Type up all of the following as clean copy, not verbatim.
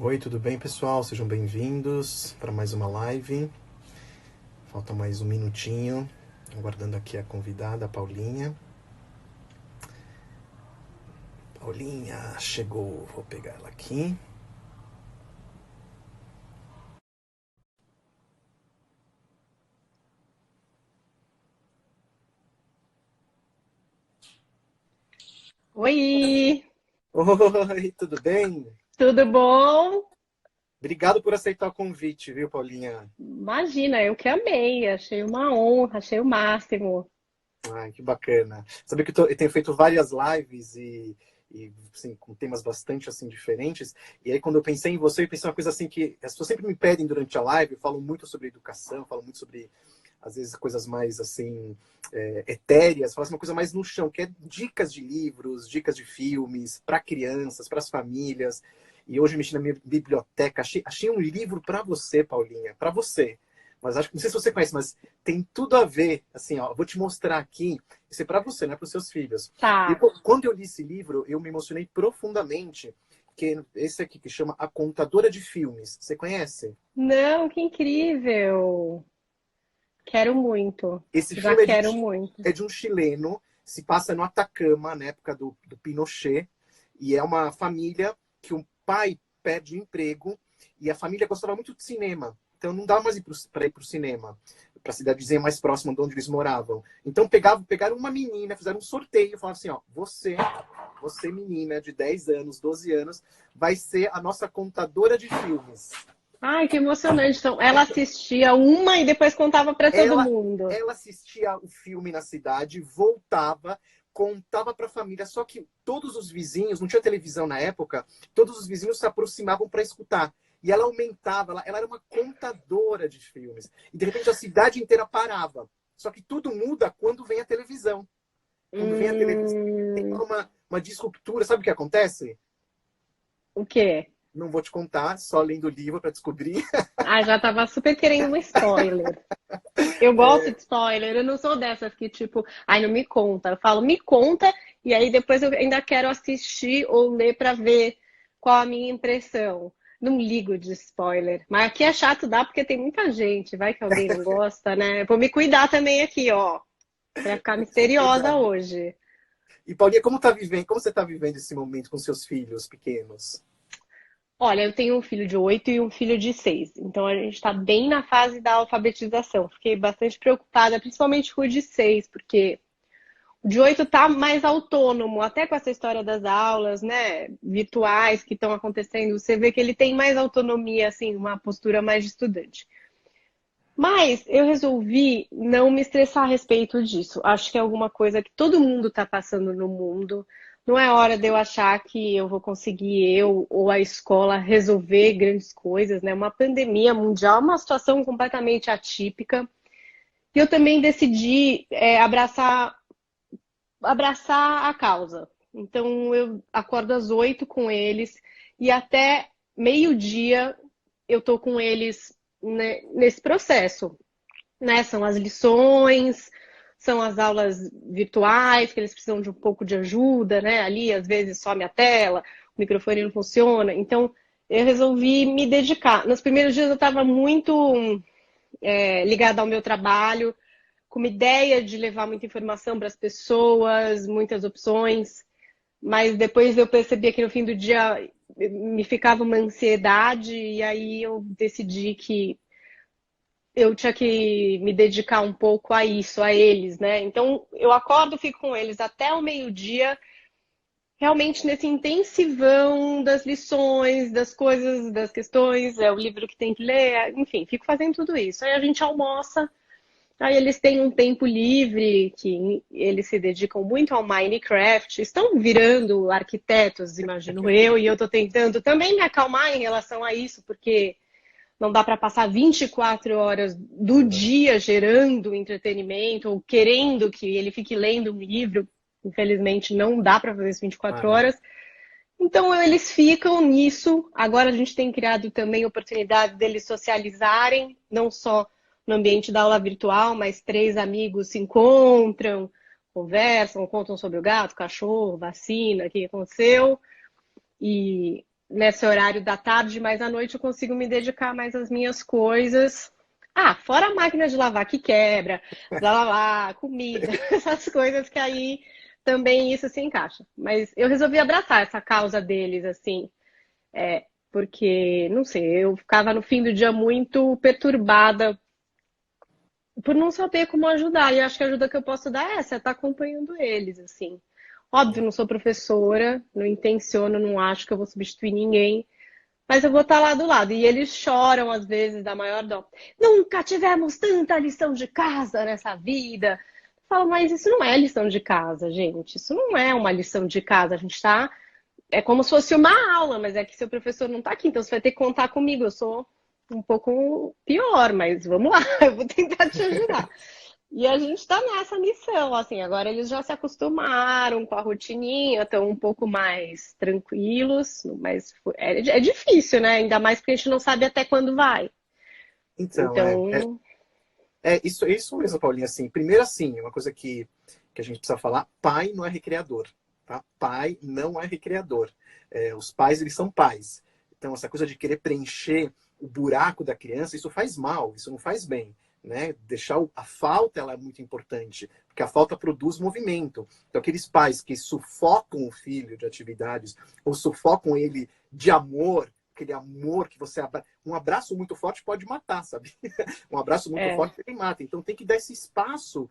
Oi, tudo bem, pessoal? Sejam bem-vindos para mais uma live. Falta mais um minutinho, aguardando aqui a convidada, a Paulinha. Paulinha chegou, vou pegar ela aqui. Oi, Oi, tudo bem? tudo bom? Obrigado por aceitar o convite, viu, Paulinha? Imagina, eu que amei, achei uma honra, achei o máximo. Ai, que bacana. Sabe que eu tenho feito várias lives e assim, com temas bastante assim diferentes. E aí, quando eu pensei em você, eu pensei uma coisa assim que as pessoas sempre me pedem durante a live. Eu falo muito sobre educação, falo muito sobre, às vezes, coisas mais assim, etéreas. Falo assim, uma coisa mais no chão, que é dicas de livros, dicas de filmes, para crianças, para as famílias. E hoje eu mexi na minha biblioteca, achei um livro para você, Paulinha, para você. Mas acho que não sei se você conhece, mas tem tudo a ver. Assim, ó, vou te mostrar aqui. Isso é para você, não é para os seus filhos. E Tá. quando eu li esse livro, eu me emocionei profundamente. Que esse aqui que chama A Contadora de Filmes. Você conhece? Não, que incrível. Quero muito. Esse Já filme quero muito. é de um chileno, se passa no Atacama, na época do Pinochet, e é uma família que um pai perde o emprego e a família gostava muito de cinema. Então não dava mais para ir para o cinema, para a cidadezinha mais próxima de onde eles moravam. Então pegaram uma menina, fizeram um sorteio, falaram assim, ó, você menina de 10 anos, 12 anos, vai ser a nossa contadora de filmes. Ai, que emocionante. Então, ela assistia uma e depois contava para todo Ela, mundo. ela assistia o filme na cidade, voltava, contava para a família. Só que todos os vizinhos, não tinha televisão na época, todos os vizinhos se aproximavam para escutar. E ela aumentava, ela era uma contadora de filmes. E de repente a cidade inteira parava. Só que tudo muda quando vem a televisão. Quando vem a televisão, tem Hum, uma disruptura. Sabe o que acontece? o quê? Não vou te contar, só lendo o livro para descobrir. Ah, já tava super querendo um spoiler. Eu gosto de spoiler, eu não sou dessas que, tipo, ai, não me conta. Eu falo, me conta, e aí depois eu ainda quero assistir ou ler pra ver qual a minha impressão. Não ligo de spoiler. Mas aqui é chato dar porque tem muita gente, vai que alguém não gosta, né? Vou me cuidar também aqui, ó, pra ficar misteriosa Cuidado. hoje. E Paulinha, como você está vivendo esse momento com seus filhos pequenos? Olha, eu tenho um filho de 8 e um filho de 6, então a gente está bem na fase da alfabetização. Fiquei bastante preocupada, principalmente com o de 6, porque o de 8 tá mais autônomo, até com essa história das aulas, né, virtuais que estão acontecendo, você vê que ele tem mais autonomia, assim, uma postura mais de estudante. Mas eu resolvi não me estressar a respeito disso. Acho que é alguma coisa que todo mundo está passando no mundo. Não é hora de eu achar que eu vou conseguir, eu ou a escola, resolver grandes coisas, né? Uma pandemia mundial, uma situação completamente atípica. E eu também decidi abraçar a causa. Então eu acordo às 8 com eles e até meio-dia eu tô com eles, né, nesse processo, né? São as lições, são as aulas virtuais que eles precisam de um pouco de ajuda, né? Ali às vezes some a tela, o microfone não funciona. Então eu resolvi me dedicar. Nos primeiros dias eu estava muito ligada ao meu trabalho, com uma ideia de levar muita informação para as pessoas, muitas opções, mas depois eu percebia que no fim do dia me ficava uma ansiedade e aí eu decidi que eu tinha que me dedicar um pouco a isso, a eles, né? Então eu acordo, fico com eles até o meio-dia, realmente nesse intensivão das lições, das coisas, das questões, é o livro que tem que ler, enfim, fico fazendo tudo isso. Aí a gente almoça. Aí eles têm um tempo livre, que eles se dedicam muito ao Minecraft, estão virando arquitetos, imagino eu, e eu estou tentando também me acalmar em relação a isso, porque não dá para passar 24 horas do dia gerando entretenimento ou querendo que ele fique lendo um livro. Infelizmente, não dá para fazer isso Ah, 24 não. horas. Então, eles ficam nisso. Agora, a gente tem criado também a oportunidade deles socializarem, não só no ambiente da aula virtual, mas três amigos se encontram, conversam, contam sobre o gato, cachorro, vacina, o que aconteceu. E nesse horário da tarde, mas à noite eu consigo me dedicar mais às minhas coisas. Ah, fora a máquina de lavar que quebra, blá blá blá, comida, essas coisas que aí também isso se encaixa. Mas eu resolvi abraçar essa causa deles, assim, porque, não sei, eu ficava no fim do dia muito perturbada por não saber como ajudar. E acho que a ajuda que eu posso dar é essa, é estar acompanhando eles, assim. Óbvio, não sou professora, não intenciono, não acho que eu vou substituir ninguém, mas eu vou estar lá do lado. E eles choram, às vezes, da maior dó. Nunca tivemos tanta lição de casa nessa vida. Eu falo, mas isso não é lição de casa, gente. Isso não é uma lição de casa. A gente está. É como se fosse uma aula, mas é que seu professor não está aqui, então você vai ter que contar comigo. Eu sou um pouco pior, mas vamos lá, eu vou tentar te ajudar. E a gente está nessa missão, assim, agora eles já se acostumaram com a rotininha, estão um pouco mais tranquilos, mas é difícil, né? Ainda mais porque a gente não sabe até quando vai. Então, Então, isso mesmo, Paulinha. Assim, primeiro, assim, uma coisa que a gente precisa falar: pai não é recreador, tá? Pai não é recreador. Os pais, eles são pais. Então, essa coisa de querer preencher o buraco da criança, isso faz mal, isso não faz bem. Né? Deixar a falta, ela é muito importante, porque a falta produz movimento. Então, aqueles pais que sufocam o filho de atividades ou sufocam ele de amor, aquele amor que você um abraço muito forte pode matar, sabe? Um abraço muito é, forte ele mata. Então tem que dar esse espaço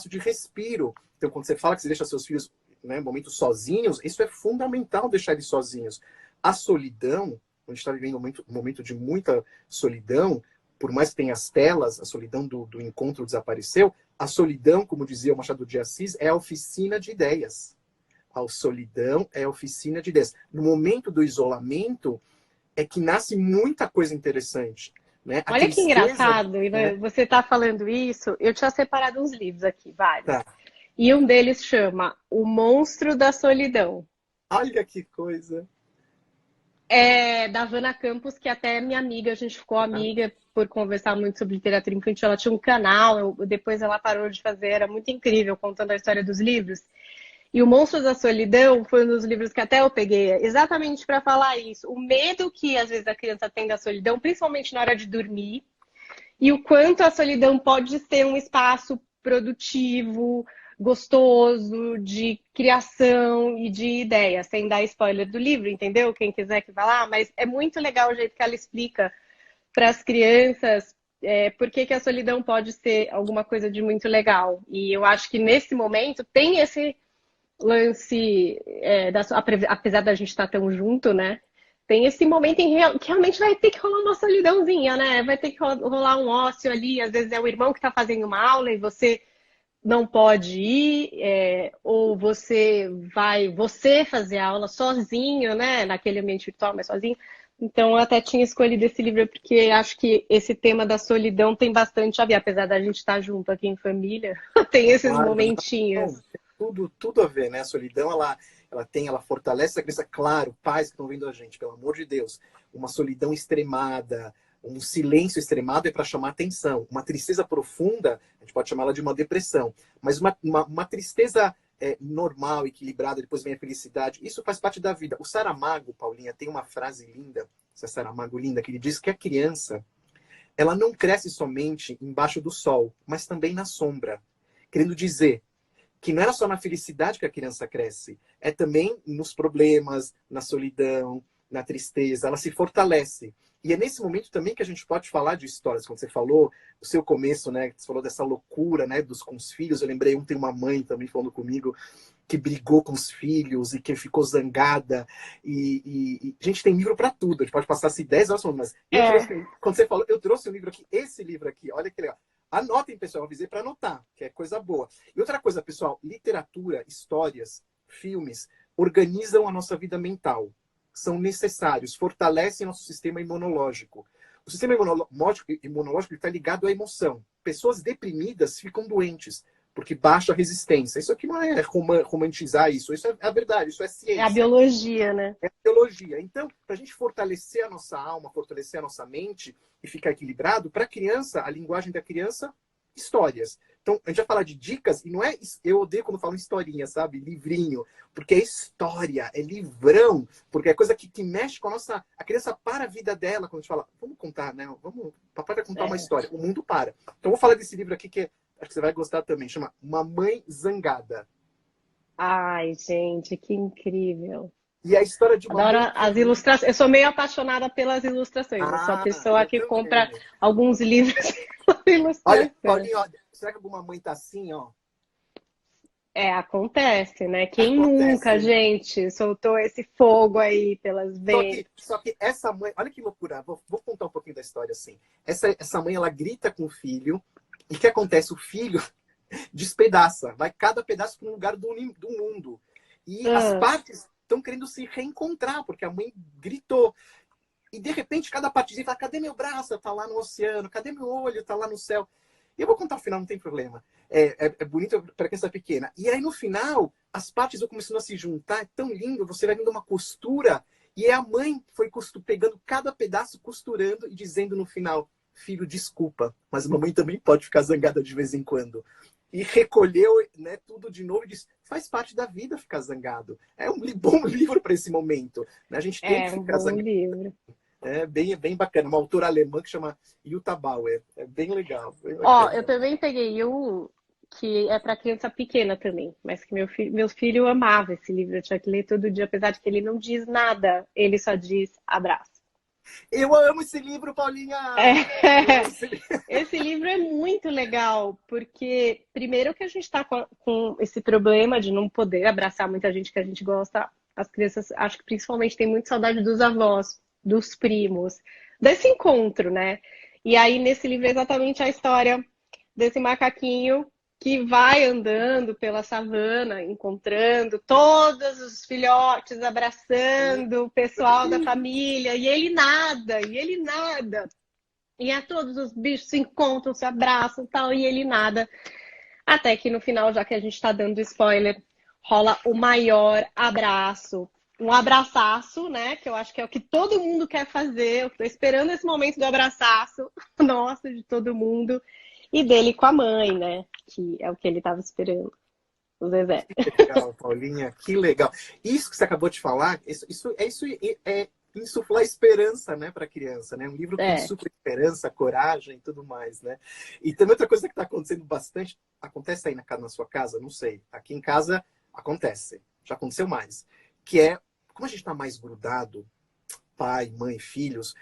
de respiro. Então quando você fala que você deixa seus filhos, né, momentos sozinhos, isso é fundamental, deixar eles sozinhos. A solidão, a gente está vivendo um momento de muita solidão, por mais que tenha as telas, a solidão do encontro desapareceu. A solidão, como dizia o Machado de Assis, é a oficina de ideias. A solidão é a oficina de ideias. No momento do isolamento, é que nasce muita coisa interessante. Né? A olha que tristeza. engraçado, Né? e você está falando isso, eu tinha separado uns livros aqui, vários. Tá. E um deles chama O Monstro da Solidão. Olha que coisa. É da Havana Campos, que até é minha amiga, a gente ficou Ah, amiga por conversar muito sobre literatura infantil. Ela tinha um canal, depois ela parou de fazer, era muito incrível, contando a história dos livros. E O Monstro da Solidão foi um dos livros que até eu peguei, exatamente para falar isso. O medo que às vezes a criança tem da solidão, principalmente na hora de dormir, e o quanto a solidão pode ser um espaço produtivo, gostoso, de criação e de ideia, sem dar spoiler do livro, entendeu? Quem quiser que vá lá, mas é muito legal o jeito que ela explica para as crianças por que a solidão pode ser alguma coisa de muito legal. E eu acho que nesse momento tem esse lance, apesar da gente estar tão junto, né? Tem esse momento que realmente vai ter que rolar uma solidãozinha, né? Vai ter que rolar um ócio ali. Às vezes é o irmão que está fazendo uma aula e você não pode ir, ou você fazer a aula sozinho, né? Naquele ambiente virtual, mas sozinho. Então, eu até tinha escolhido esse livro porque acho que esse tema da solidão tem bastante a ver, apesar da gente estar junto aqui em família, tem esses claro, momentinhos. não, tem tudo a ver, né? A solidão, ela fortalece a criança. Claro, pais que estão vendo a gente, pelo amor de Deus, uma solidão extremada, um silêncio extremado é para chamar atenção. Uma tristeza profunda, a gente pode chamá-la de uma depressão. Mas uma tristeza normal, equilibrada, depois vem a felicidade. Isso faz parte da vida. O Saramago, Paulinha, tem uma frase linda, essa Saramago linda, que ele diz que a criança, ela não cresce somente embaixo do sol, mas também na sombra. Querendo dizer que não é só na felicidade que a criança cresce, é também nos problemas, na solidão, na tristeza, ela se fortalece. E é nesse momento também que a gente pode falar de histórias. Quando você falou, o seu começo, né, você falou dessa loucura, né, com os filhos, eu lembrei, tem uma mãe também falando comigo, que brigou com os filhos e que ficou zangada. Gente, tem livro para tudo. A gente pode passar assim 10 horas falando, mas eu trouxe, É, quando você falou, eu trouxe um livro aqui, esse livro aqui, olha que legal. Anotem, pessoal, eu avisei para anotar, que é coisa boa. E outra coisa, pessoal, literatura, histórias, filmes, organizam a nossa vida mental. São necessários, fortalecem nosso sistema imunológico. O sistema imunológico está ligado à emoção. Pessoas deprimidas ficam doentes, porque baixa a resistência. Isso aqui não é romantizar isso é a verdade, isso é é a ciência, biologia, né? é biologia. Então, para a gente fortalecer a nossa alma, fortalecer a nossa mente e ficar equilibrado, para a criança, a linguagem da criança histórias. Então, a gente vai falar de dicas, e não é... Eu odeio quando falam historinha, sabe? Livrinho. Porque é história, é livrão. Porque é coisa que mexe com a nossa... A criança para a vida dela quando a gente fala, vamos contar, né? Papai vai contar uma história. O mundo para. Então, eu vou falar desse livro aqui que acho que você vai gostar também. Chama Uma Mãe Zangada. Ai, gente, que incrível. E é a história de uma mãe Adoro que... as ilustrações. Eu sou meio apaixonada pelas ilustrações. Eu sou a pessoa eu que compra também. alguns livros pela Olha, ilustração. Paulinho, ó, será que alguma mãe tá assim, ó? É, acontece, né? Quem nunca, Acontece. gente, soltou esse fogo aí pelas ventas? Só que essa mãe, olha que loucura, vou contar um pouquinho da história assim. Essa mãe, ela grita com o filho, e o que acontece? O filho despedaça, vai cada pedaço para um lugar do mundo. E as Ah, partes estão querendo se reencontrar, porque a mãe gritou. E de repente, cada partezinha fala: cadê meu braço? Tá lá no oceano, cadê meu olho? Tá lá no céu. E eu vou contar o final, não tem problema. É bonito para criança pequena. E aí, no final, as partes vão começando a se juntar. É tão lindo, você vai vendo uma costura. E é a mãe que foi pegando cada pedaço, costurando e dizendo no final: filho, desculpa, mas a mamãe também pode ficar zangada de vez em quando. E recolheu, né, tudo de novo e disse: faz parte da vida ficar zangado. É um bom livro para esse momento. Né? A gente tem que é um ficar bom zangado. livro. É bem bacana. Uma autora alemã que chama Jutta Bauer. É bem legal, bem Ó, eu bacana. também peguei um que é para criança pequena também, mas que meu filho amava esse livro. Eu tinha que ler todo dia, apesar de que ele não diz nada, ele só diz abraço. Eu amo esse livro, Paulinha! É, Eu amo esse livro. esse livro é muito legal, porque primeiro que a gente está com esse problema de não poder abraçar muita gente que a gente gosta, as crianças acho que principalmente têm muito saudade dos avós, dos primos, desse encontro, né? E aí nesse livro é exatamente a história desse macaquinho que vai andando pela savana, encontrando todos os filhotes, abraçando o pessoal da família, e ele nada. E a todos os bichos se encontram, se abraçam e tal, e ele nada. Até que no final, já que a gente tá dando spoiler, rola o maior abraço. Um abraçaço, né? Que eu acho que é o que todo mundo quer fazer. Eu tô esperando esse momento do abraçaço. Nossa, de todo mundo. E dele com a mãe, né? Que é o que ele tava esperando. O Zezé. Legal, Paulinha, que legal. Isso que você acabou de falar, é insuflar esperança, né, para a criança, né? Um livro que É. insufla esperança, coragem e tudo mais, né? E também outra coisa que está acontecendo bastante, acontece aí na sua casa, não sei. Aqui em casa acontece, já aconteceu mais, que é como a gente está mais grudado, pai, mãe, filhos,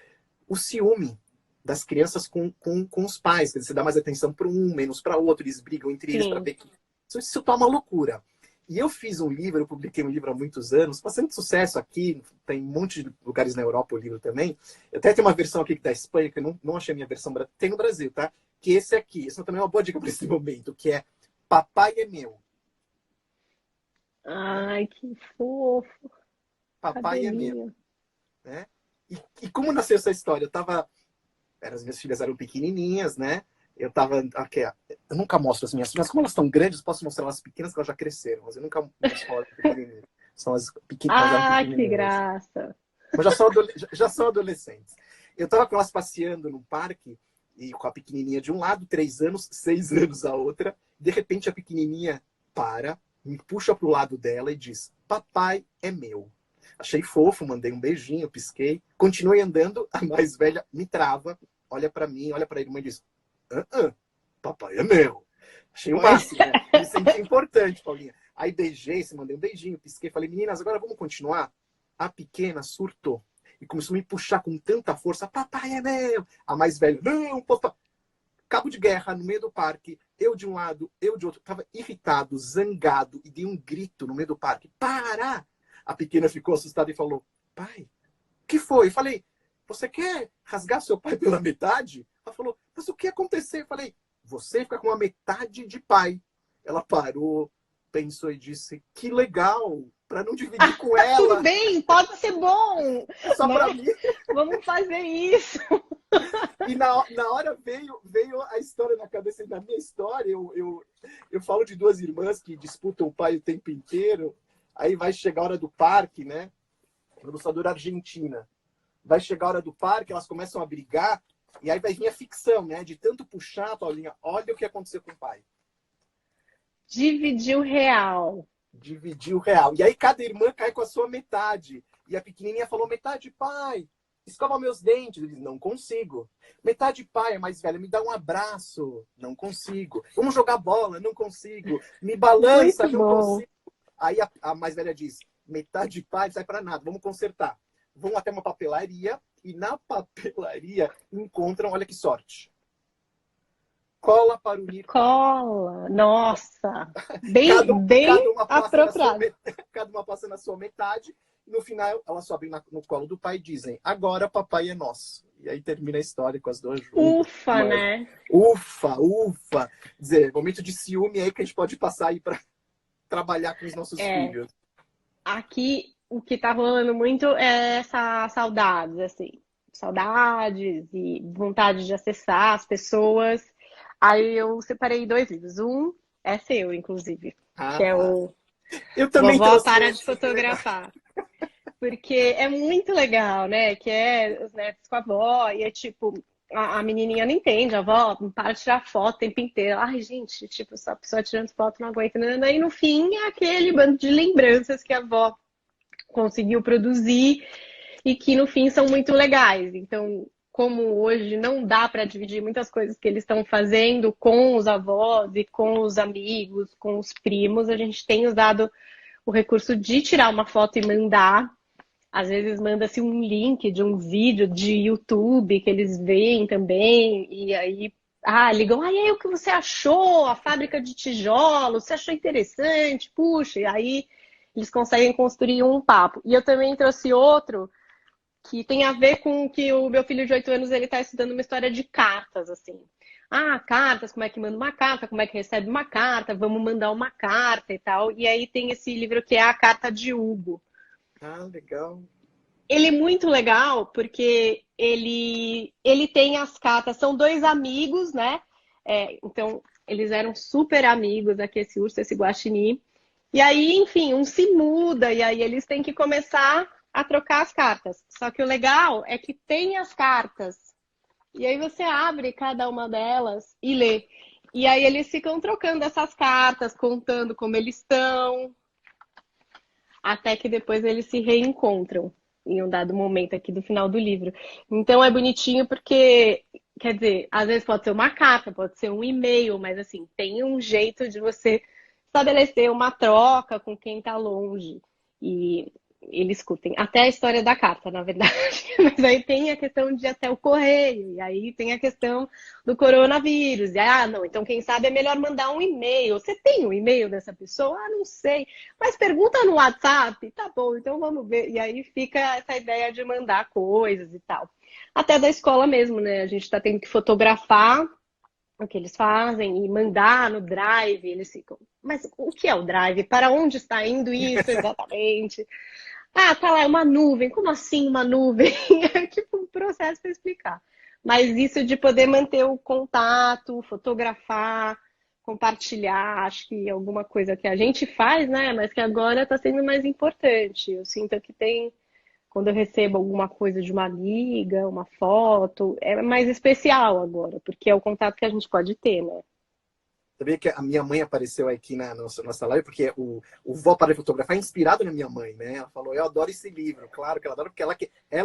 o ciúme das crianças com os pais. Quer dizer, você dá mais atenção para um, menos para outro, eles brigam entre eles para Sim. ver que. Isso tá uma loucura. E eu fiz um livro, eu publiquei um livro há muitos anos, bastante sucesso aqui, tem um monte de lugares na Europa o livro também. Eu até tenho uma versão aqui da Espanha, que eu não achei a minha versão, tem no Brasil, tá? Que esse aqui, esse também é uma boa dica para esse momento, que é Papai é Meu. Né? Ai, que fofo. Papai é Meu. Cabelinho. Né? E como nasceu essa história? As minhas filhas eram pequenininhas, né? Eu tava. Aqui, eu nunca mostro as minhas filhas. Como elas estão grandes, posso mostrar elas pequenas, que elas já cresceram. Mas eu nunca mostro elas pequenininhas. São as pequenas, elas eram Ah, que pequenininhas. graça. Mas já são adolescentes. Eu tava com elas passeando no parque, e com a pequenininha de um lado, 3 anos, 6 anos a outra. De repente, a pequenininha para, me puxa pro lado dela e diz: Papai é meu. Achei fofo, mandei um beijinho, pisquei. Continuei andando, a mais velha me trava, olha para mim, olha para a irmã e diz: papai é meu. Achei o Pois. máximo, né? Me senti importante, Paulinha. Aí beijei, se mandei um beijinho, pisquei, falei: meninas, agora vamos continuar? A pequena surtou e começou a me puxar com tanta força: papai é meu. A mais velha: não, papai. Cabo de guerra no meio do parque, eu de um lado, eu de outro. Tava irritado, zangado e dei um grito no meio do parque: para! A pequena ficou assustada e falou: pai, o que foi? Eu falei: você quer rasgar seu pai pela metade? Ela falou: mas o que aconteceu? Eu falei: você fica com a metade de pai. Ela parou, pensou e disse: que legal, para não dividir com Tudo ela, bem, pode ser bom, só né? para mim. Vamos fazer isso. E na hora veio a história na cabeça. E na minha história, eu falo de duas irmãs que disputam o pai o tempo inteiro. Aí vai chegar a hora do parque, né? Ilustradora argentina. Vai chegar a hora do parque, elas começam a brigar. E aí vai vir a ficção, né? De tanto puxar, Paulinha, olha o que aconteceu com o pai. Dividiu real. Dividiu real. E aí cada irmã cai com a sua metade. E a pequenininha falou, metade, pai, escova meus dentes. Ele disse, não consigo. Metade, pai, a mais velha, me dá um abraço. Não consigo. Vamos jogar bola, não consigo. Me balança, Muito não bom. consigo. Aí a mais velha diz, metade, pai, não sai pra nada, vamos consertar. Vão até uma papelaria e na papelaria encontram, olha que sorte, cola para unir pai. Cola. Nossa. Cada, Bem uma passa na sua, apropriado. cada uma passa na sua metade. E no final, elas sobem no colo do pai e dizem, agora papai é nosso. E aí termina a história com as duas juntas. Ufa, né? Ufa, ufa. Quer dizer, momento de ciúme aí que a gente pode passar aí para trabalhar com os nossos filhos. Aqui o que tá rolando muito é essa saudades, assim. Saudades e vontade de acessar as pessoas. Aí eu separei 2 livros. Um é seu, inclusive, que é o Eu também Vovó trouxe Para de esse. Fotografar. Porque é muito legal, né? Que é os netos com a avó, e é tipo, a menininha não entende, a avó não para de tirar foto o tempo inteiro. Ai, gente, tipo, essa pessoa tirando foto não aguenta. E no fim é aquele bando de lembranças que a avó conseguiu produzir e que no fim são muito legais. Então, como hoje não dá para dividir muitas coisas que eles estão fazendo com os avós e com os amigos, com os primos, a gente tem usado o recurso de tirar uma foto e mandar. Às vezes manda-se um link de um vídeo de YouTube que eles veem também, e aí ligam, e aí o que você achou? A fábrica de tijolos, você achou interessante? Puxa, e aí eles conseguem construir um papo. E eu também trouxe outro que tem a ver com que o meu filho de 8 anos ele está estudando uma história de cartas, assim. Cartas, como é que manda uma carta, como é que recebe uma carta, vamos mandar uma carta e tal. E aí tem esse livro que é A Carta de Hugo. Legal. Ele é muito legal porque ele tem as cartas, são 2 amigos, né? Então, eles eram super amigos aqui, esse urso, esse guaxinim. E aí, enfim, um se muda e aí eles têm que começar a trocar as cartas. Só que o legal é que tem as cartas. E aí você abre cada uma delas e lê. E aí eles ficam trocando essas cartas, contando como eles estão, até que depois eles se reencontram em um dado momento aqui do final do livro. Então é bonitinho porque, quer dizer, às vezes pode ser uma carta, pode ser um e-mail, mas assim, tem um jeito de você estabelecer uma troca com quem está longe. E eles curtem. Até a história da carta, na verdade. Mas aí tem a questão de ir até o correio. E aí tem a questão do coronavírus. E, não, então quem sabe é melhor mandar um e-mail. Você tem o e-mail dessa pessoa? Não sei. Mas pergunta no WhatsApp. Tá bom, então vamos ver. E aí fica essa ideia de mandar coisas e tal. Até da escola mesmo, né? A gente tá tendo que fotografar o que eles fazem e mandar no Drive. Eles ficam, mas o que é o Drive? Para onde está indo isso exatamente? Tá lá, é uma nuvem. Como assim uma nuvem? É tipo um processo para explicar. Mas isso de poder manter o contato, fotografar, compartilhar, acho que é alguma coisa que a gente faz, né? Mas que agora está sendo mais importante. Eu sinto que tem, quando eu recebo alguma coisa de uma amiga, uma foto, é mais especial agora, porque é o contato que a gente pode ter, né? Sabia que a minha mãe apareceu aqui na nossa live, porque o Vó para de Fotografar é inspirado na minha mãe, né? Ela falou, eu adoro esse livro. Claro que ela adora, porque ela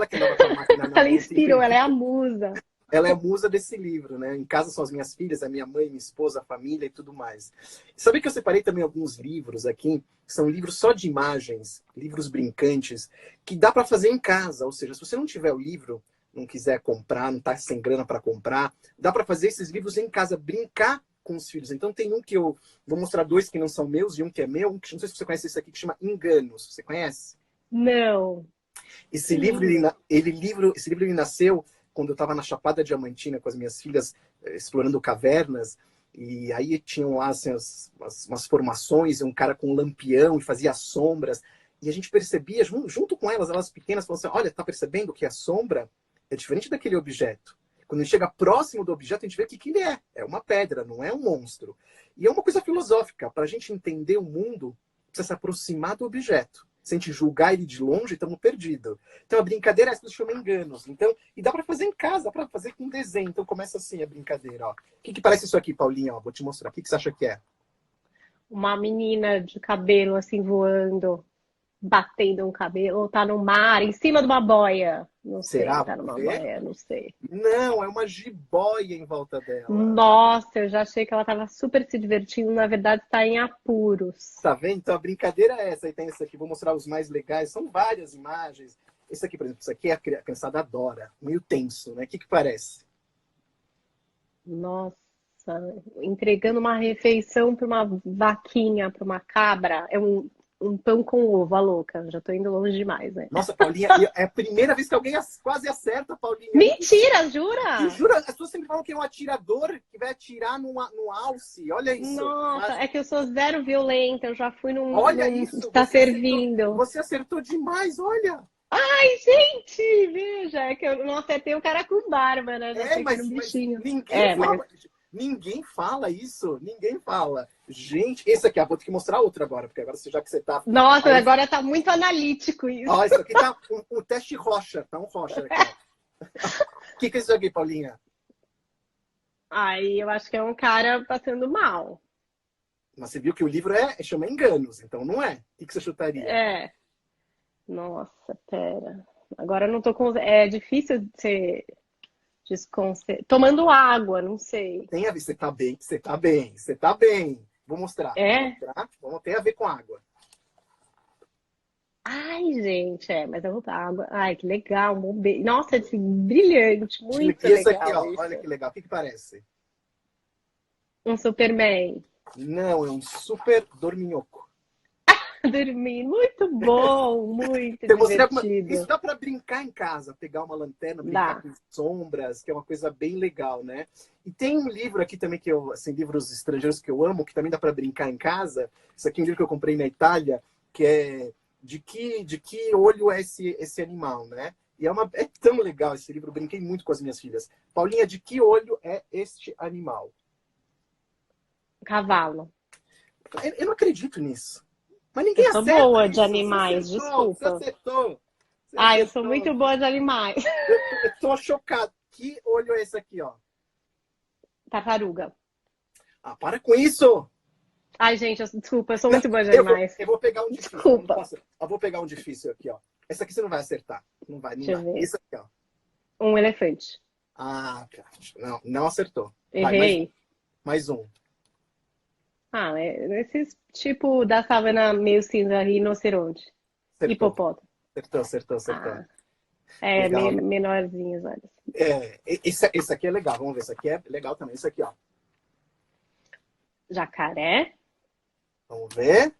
que andava com a máquina na Ela mão. inspirou, ela é a musa. Ela é a musa desse livro, né? Em casa são as minhas filhas, a minha mãe, minha esposa, a família e tudo mais. Sabia que eu separei também alguns livros aqui, que são livros só de imagens, livros brincantes, que dá para fazer em casa. Ou seja, se você não tiver o livro, não quiser comprar, não está sem grana para comprar, dá para fazer esses livros em casa, brincar com os filhos. Então tem um que eu vou mostrar 2 que não são meus e um que é meu. Não sei se você conhece esse aqui, que chama Enganos. Você conhece? Não. Esse livro ele nasceu quando eu estava na Chapada Diamantina com as minhas filhas, explorando cavernas. E aí tinham lá assim, umas formações, um cara com um lampião e fazia sombras. E a gente percebia, junto com elas pequenas, falando assim, olha, tá percebendo que a sombra é diferente daquele objeto. Quando a gente chega próximo do objeto, a gente vê que ele é. É uma pedra, não é um monstro. E é uma coisa filosófica. Para a gente entender o mundo, precisa se aproximar do objeto. Se a gente julgar ele de longe, estamos perdidos. Então a brincadeira é essa que chama enganos. Então, e dá para fazer em casa, dá para fazer com desenho. Então começa assim a brincadeira, ó. O que parece isso aqui, Paulinha? Ó, vou te mostrar. O que você acha que é? Uma menina de cabelo assim voando, batendo um cabelo, ou tá no mar, em cima de uma boia. Não sei, Será? tá Vamos numa ver? boia, não sei. Não, é uma jiboia em volta dela. Nossa, eu já achei que ela tava super se divertindo, na verdade tá em apuros. Tá vendo? Então a brincadeira é essa. Aí tem esse aqui, vou mostrar os mais legais. São várias imagens. Esse aqui, por exemplo, isso aqui a criançada adora. Meio tenso, né? O que parece? Nossa, entregando uma refeição para uma vaquinha, para uma cabra, é um pão com ovo, a louca. Já tô indo longe demais, né? Nossa, Paulinha, é a primeira vez que alguém quase acerta, Paulinha. Mentira, Te jura? juro, as pessoas sempre falam que é um atirador que vai atirar no alce. Olha isso. Nossa, Mas é que eu sou zero violenta, eu já fui olha num isso, está servindo. você acertou demais, olha. Ai, gente, veja, é que eu não acertei o cara com barba, né? Já É, sei que era um mas bichinho. ninguém É, mas fala. Ninguém fala isso. Ninguém fala. Gente, esse aqui, vou ter que mostrar outro agora, porque agora já que você tá. nossa, Aí, agora tá muito analítico isso. ó, isso aqui tá um teste Rocha, tá um Rocha aqui, ó. O que é isso aqui, Paulinha? Aí eu acho que é um cara passando mal. Mas você viu que o livro chama Enganos, então não é. O que você chutaria? É. Nossa, pera. Agora eu não tô com. É difícil de ser tomando água, não sei. Tem a ver, você tá bem, você tá bem, você tá bem. Vou mostrar, É? Vamos ter a ver com água. Ai, gente, mas eu vou dar água. Ai, que legal. Nossa, assim, brilhante, E muito esse aqui, legal ó, isso. olha que legal. O que parece? Um Superman. Não, é um super dorminhoco. Dormindo. Muito bom, muito Eu mostrei isso divertido. dá para brincar em casa, pegar uma lanterna, brincar Dá. com sombras, que é uma coisa bem legal, né? E tem um livro aqui também que eu, assim, livros estrangeiros que eu amo, que também dá para brincar em casa. Isso aqui é um livro que eu comprei na Itália, que é de que olho é esse animal, né? E é tão legal esse livro, eu brinquei muito com as minhas filhas. Paulinha, de que olho é este animal? Cavalo. Eu não acredito nisso. Mas Eu ninguém sou acerta boa de isso. Você animais, acertou, você desculpa. acertou. Você Ah, eu sou acertou. muito boa de animais. Eu tô chocado. Que olho é esse aqui, ó? Tartaruga. Ah, para com isso! Ai, gente, desculpa, eu sou Não, muito boa de eu vou, animais. eu vou pegar um difícil. Eu, não Desculpa. posso, eu vou pegar um difícil aqui, ó. Esse aqui você não vai acertar. Não vai, não Deixa eu dá. ver. Esse aqui, ó. Um elefante. Ah, cara. Não, não acertou. Vai, Errei. mais um. Ah, esses tipo da savana meio cinza, rinoceronte. Acertou. Hipopótamo. Acertou. Ah, Legal, né? menorzinhos, olha. Esse aqui é legal. Vamos ver. Esse aqui é legal também. Esse aqui, ó. Jacaré. Vamos ver.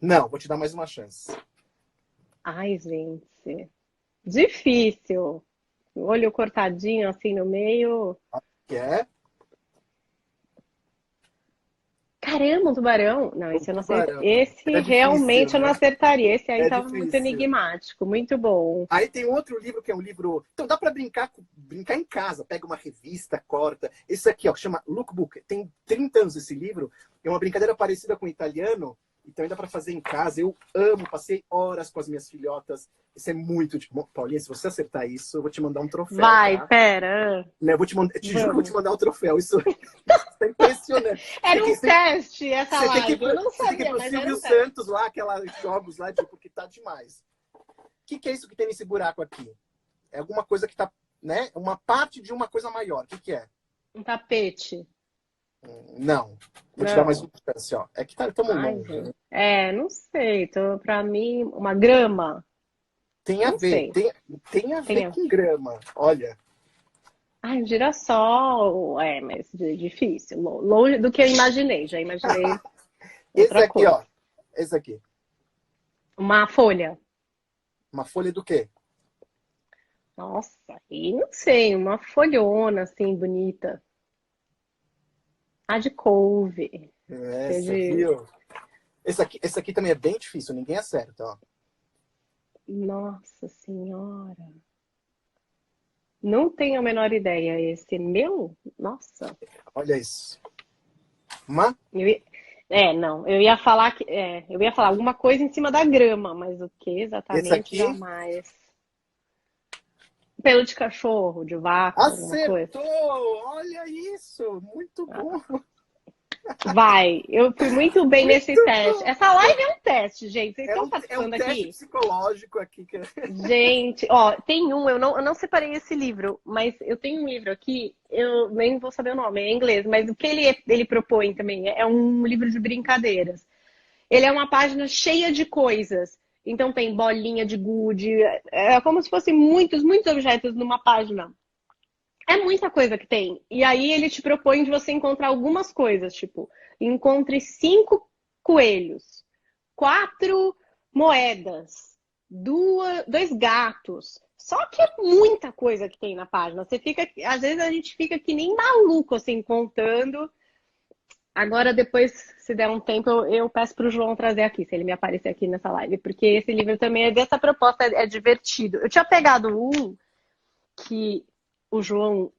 Não, vou te dar mais uma chance. Ai, gente. Difícil. Olho cortadinho assim no meio. Que é Caramba, um tubarão. Não, o esse eu não acertei. tubarão. Esse É difícil, realmente eu não né? acertaria. Esse aí É tava muito difícil. enigmático. Muito bom. Aí tem outro livro que é um livro. Então dá para brincar em casa. Pega uma revista, corta. Esse aqui, ó, que chama Lookbook. Tem 30 anos esse livro. É uma brincadeira parecida com o italiano. Então dá para fazer em casa. Eu amo, passei horas com as minhas filhotas. Isso é muito tipo, Paulinha, se você acertar isso, eu vou te mandar um troféu, Vai, tá? pera. Né, eu te juro que eu vou te Vamos. mandar um troféu. Isso é impressionante. Era um teste essa Você tem que ir live. Eu não você tem que ir sabia, pro mas era Silvio um teste. Santos lá, aqueles jogos lá, tipo, que tá demais. O que é isso que tem nesse buraco aqui? É alguma coisa que tá, né? Uma parte de uma coisa maior. O que é? Um tapete. Não. Vou te dar mais Não. uma chance, ó. É que estamos Ai, longe, né? gente. Não sei. Pra mim, uma grama. Tem a Não ver, sei. tem a ver Tem com grama. Olha, Ai, um girassol. Mas difícil. Longe do que eu imaginei. Já imaginei esse outra aqui, coisa. ó. Esse aqui. Uma folha. Uma folha do quê? Nossa, e não sei. Uma folhona assim, bonita. A de couve. Que é Essa, de. viu? Esse aqui também é bem difícil, ninguém acerta, ó. Nossa Senhora. Não tenho a menor ideia. Esse meu? Nossa. Olha isso. Uma Eu ia, Não, eu ia falar alguma coisa em cima da grama, mas o que Esse exatamente aqui jamais. Pelo de cachorro, de vaca, alguma coisa. acertou! Olha isso! Muito bom! Vai, eu fui muito bem nesse Muito teste. bom! Essa live é um teste, gente. Vocês estão É um participando teste aqui? psicológico aqui. Gente, ó, tem um, eu não separei esse livro, mas eu tenho um livro aqui, eu nem vou saber o nome, é em inglês, mas o que ele propõe também é um livro de brincadeiras. Ele é uma página cheia de coisas. Então tem bolinha de gude, é como se fossem muitos objetos numa página. É muita coisa que tem. E aí ele te propõe de você encontrar algumas coisas, tipo, encontre 5 coelhos, 4 moedas, dois gatos. Só que é muita coisa que tem na página. Você fica, às vezes a gente fica que nem maluco assim contando. Agora, depois, se der um tempo, eu peço para o João trazer aqui, se ele me aparecer aqui nessa live, porque esse livro também é dessa proposta, é divertido. Eu tinha pegado um que o João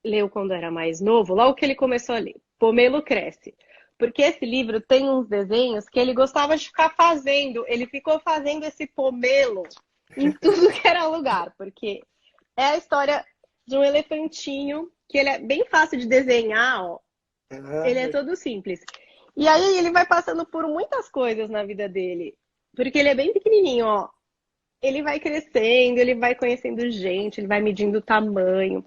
leu quando era mais novo, logo que ele começou a ler, Pomelo Cresce. Porque esse livro tem uns desenhos que ele gostava de ficar fazendo. Ele ficou fazendo esse pomelo em tudo que era lugar, porque é a história de um elefantinho que ele é bem fácil de desenhar, ó. Ele é todo simples. E aí ele vai passando por muitas coisas na vida dele, porque ele é bem pequenininho, ó. Ele vai crescendo, ele vai conhecendo gente, ele vai medindo o tamanho.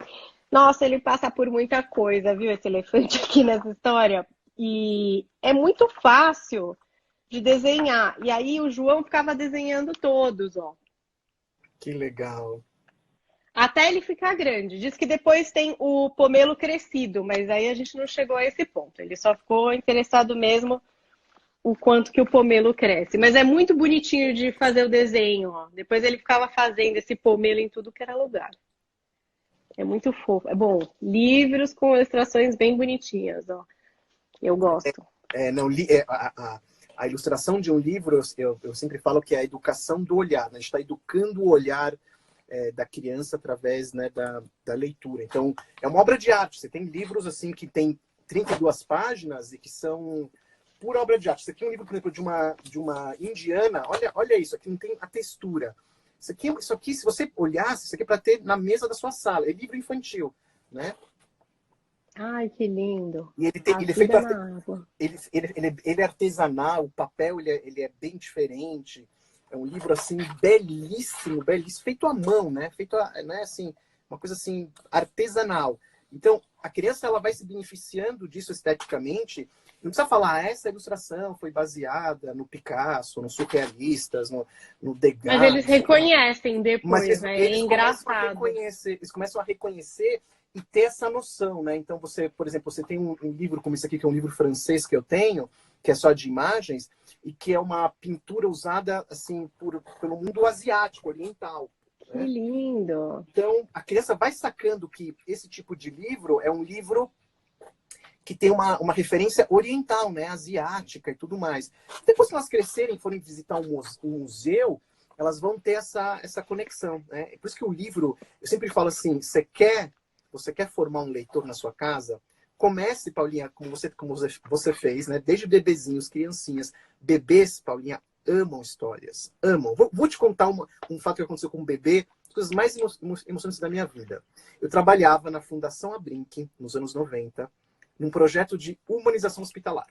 Nossa, ele passa por muita coisa, viu, esse elefante aqui nessa história? E é muito fácil de desenhar. E aí o João ficava desenhando todos, ó. Que legal. Até ele ficar grande. Diz que depois tem o pomelo crescido, mas aí a gente não chegou a esse ponto. Ele só ficou interessado mesmo o quanto que o pomelo cresce. Mas é muito bonitinho de fazer o desenho, ó. Depois ele ficava fazendo esse pomelo em tudo que era lugar. É muito fofo. É bom. Livros com ilustrações bem bonitinhas, ó. Eu gosto. Não, a ilustração de um livro, eu sempre falo que é a educação do olhar. Né? A gente está educando o olhar da criança através, né, da leitura. Então, é uma obra de arte. Você tem livros assim que tem 32 páginas e que são pura obra de arte. Isso aqui é um livro, por exemplo, de uma indiana. Olha isso, aqui não tem a textura. Isso aqui, se você olhasse, isso aqui é para ter na mesa da sua sala. É livro infantil, né? Ai, que lindo. E A ele é feito vida na água. ele é artesanal, o papel ele é bem diferente. É um livro assim belíssimo, belíssimo, feito à mão, né? Feito né, assim, uma coisa assim artesanal. Então, a criança ela vai se beneficiando disso esteticamente. Não precisa falar, essa ilustração foi baseada no Picasso, nos surrealistas, no Mas eles Degas. reconhecem Mas depois, né? É eles começam a engraçado. reconhecer, e ter essa noção, né? Então você, por exemplo, você tem um livro como esse aqui, que é um livro francês que eu tenho, que é só de imagens, e que é uma pintura usada assim pelo mundo asiático, oriental. Que Né? lindo. Então a criança vai sacando que esse tipo de livro é um livro que tem uma referência oriental, né? Asiática e tudo mais. Depois que elas crescerem, forem visitar um museu, elas vão ter essa conexão. Né? Por isso que o livro, eu sempre falo assim, você quer formar um leitor na sua casa? Comece, Paulinha, como você fez, né? Desde bebezinhos, criancinhas. Bebês, Paulinha, amam histórias. Amam. Vou te contar um fato que aconteceu com um bebê, as coisas mais emocionantes da minha vida. Eu trabalhava na Fundação Abrinq, nos anos 90, num projeto de humanização hospitalar.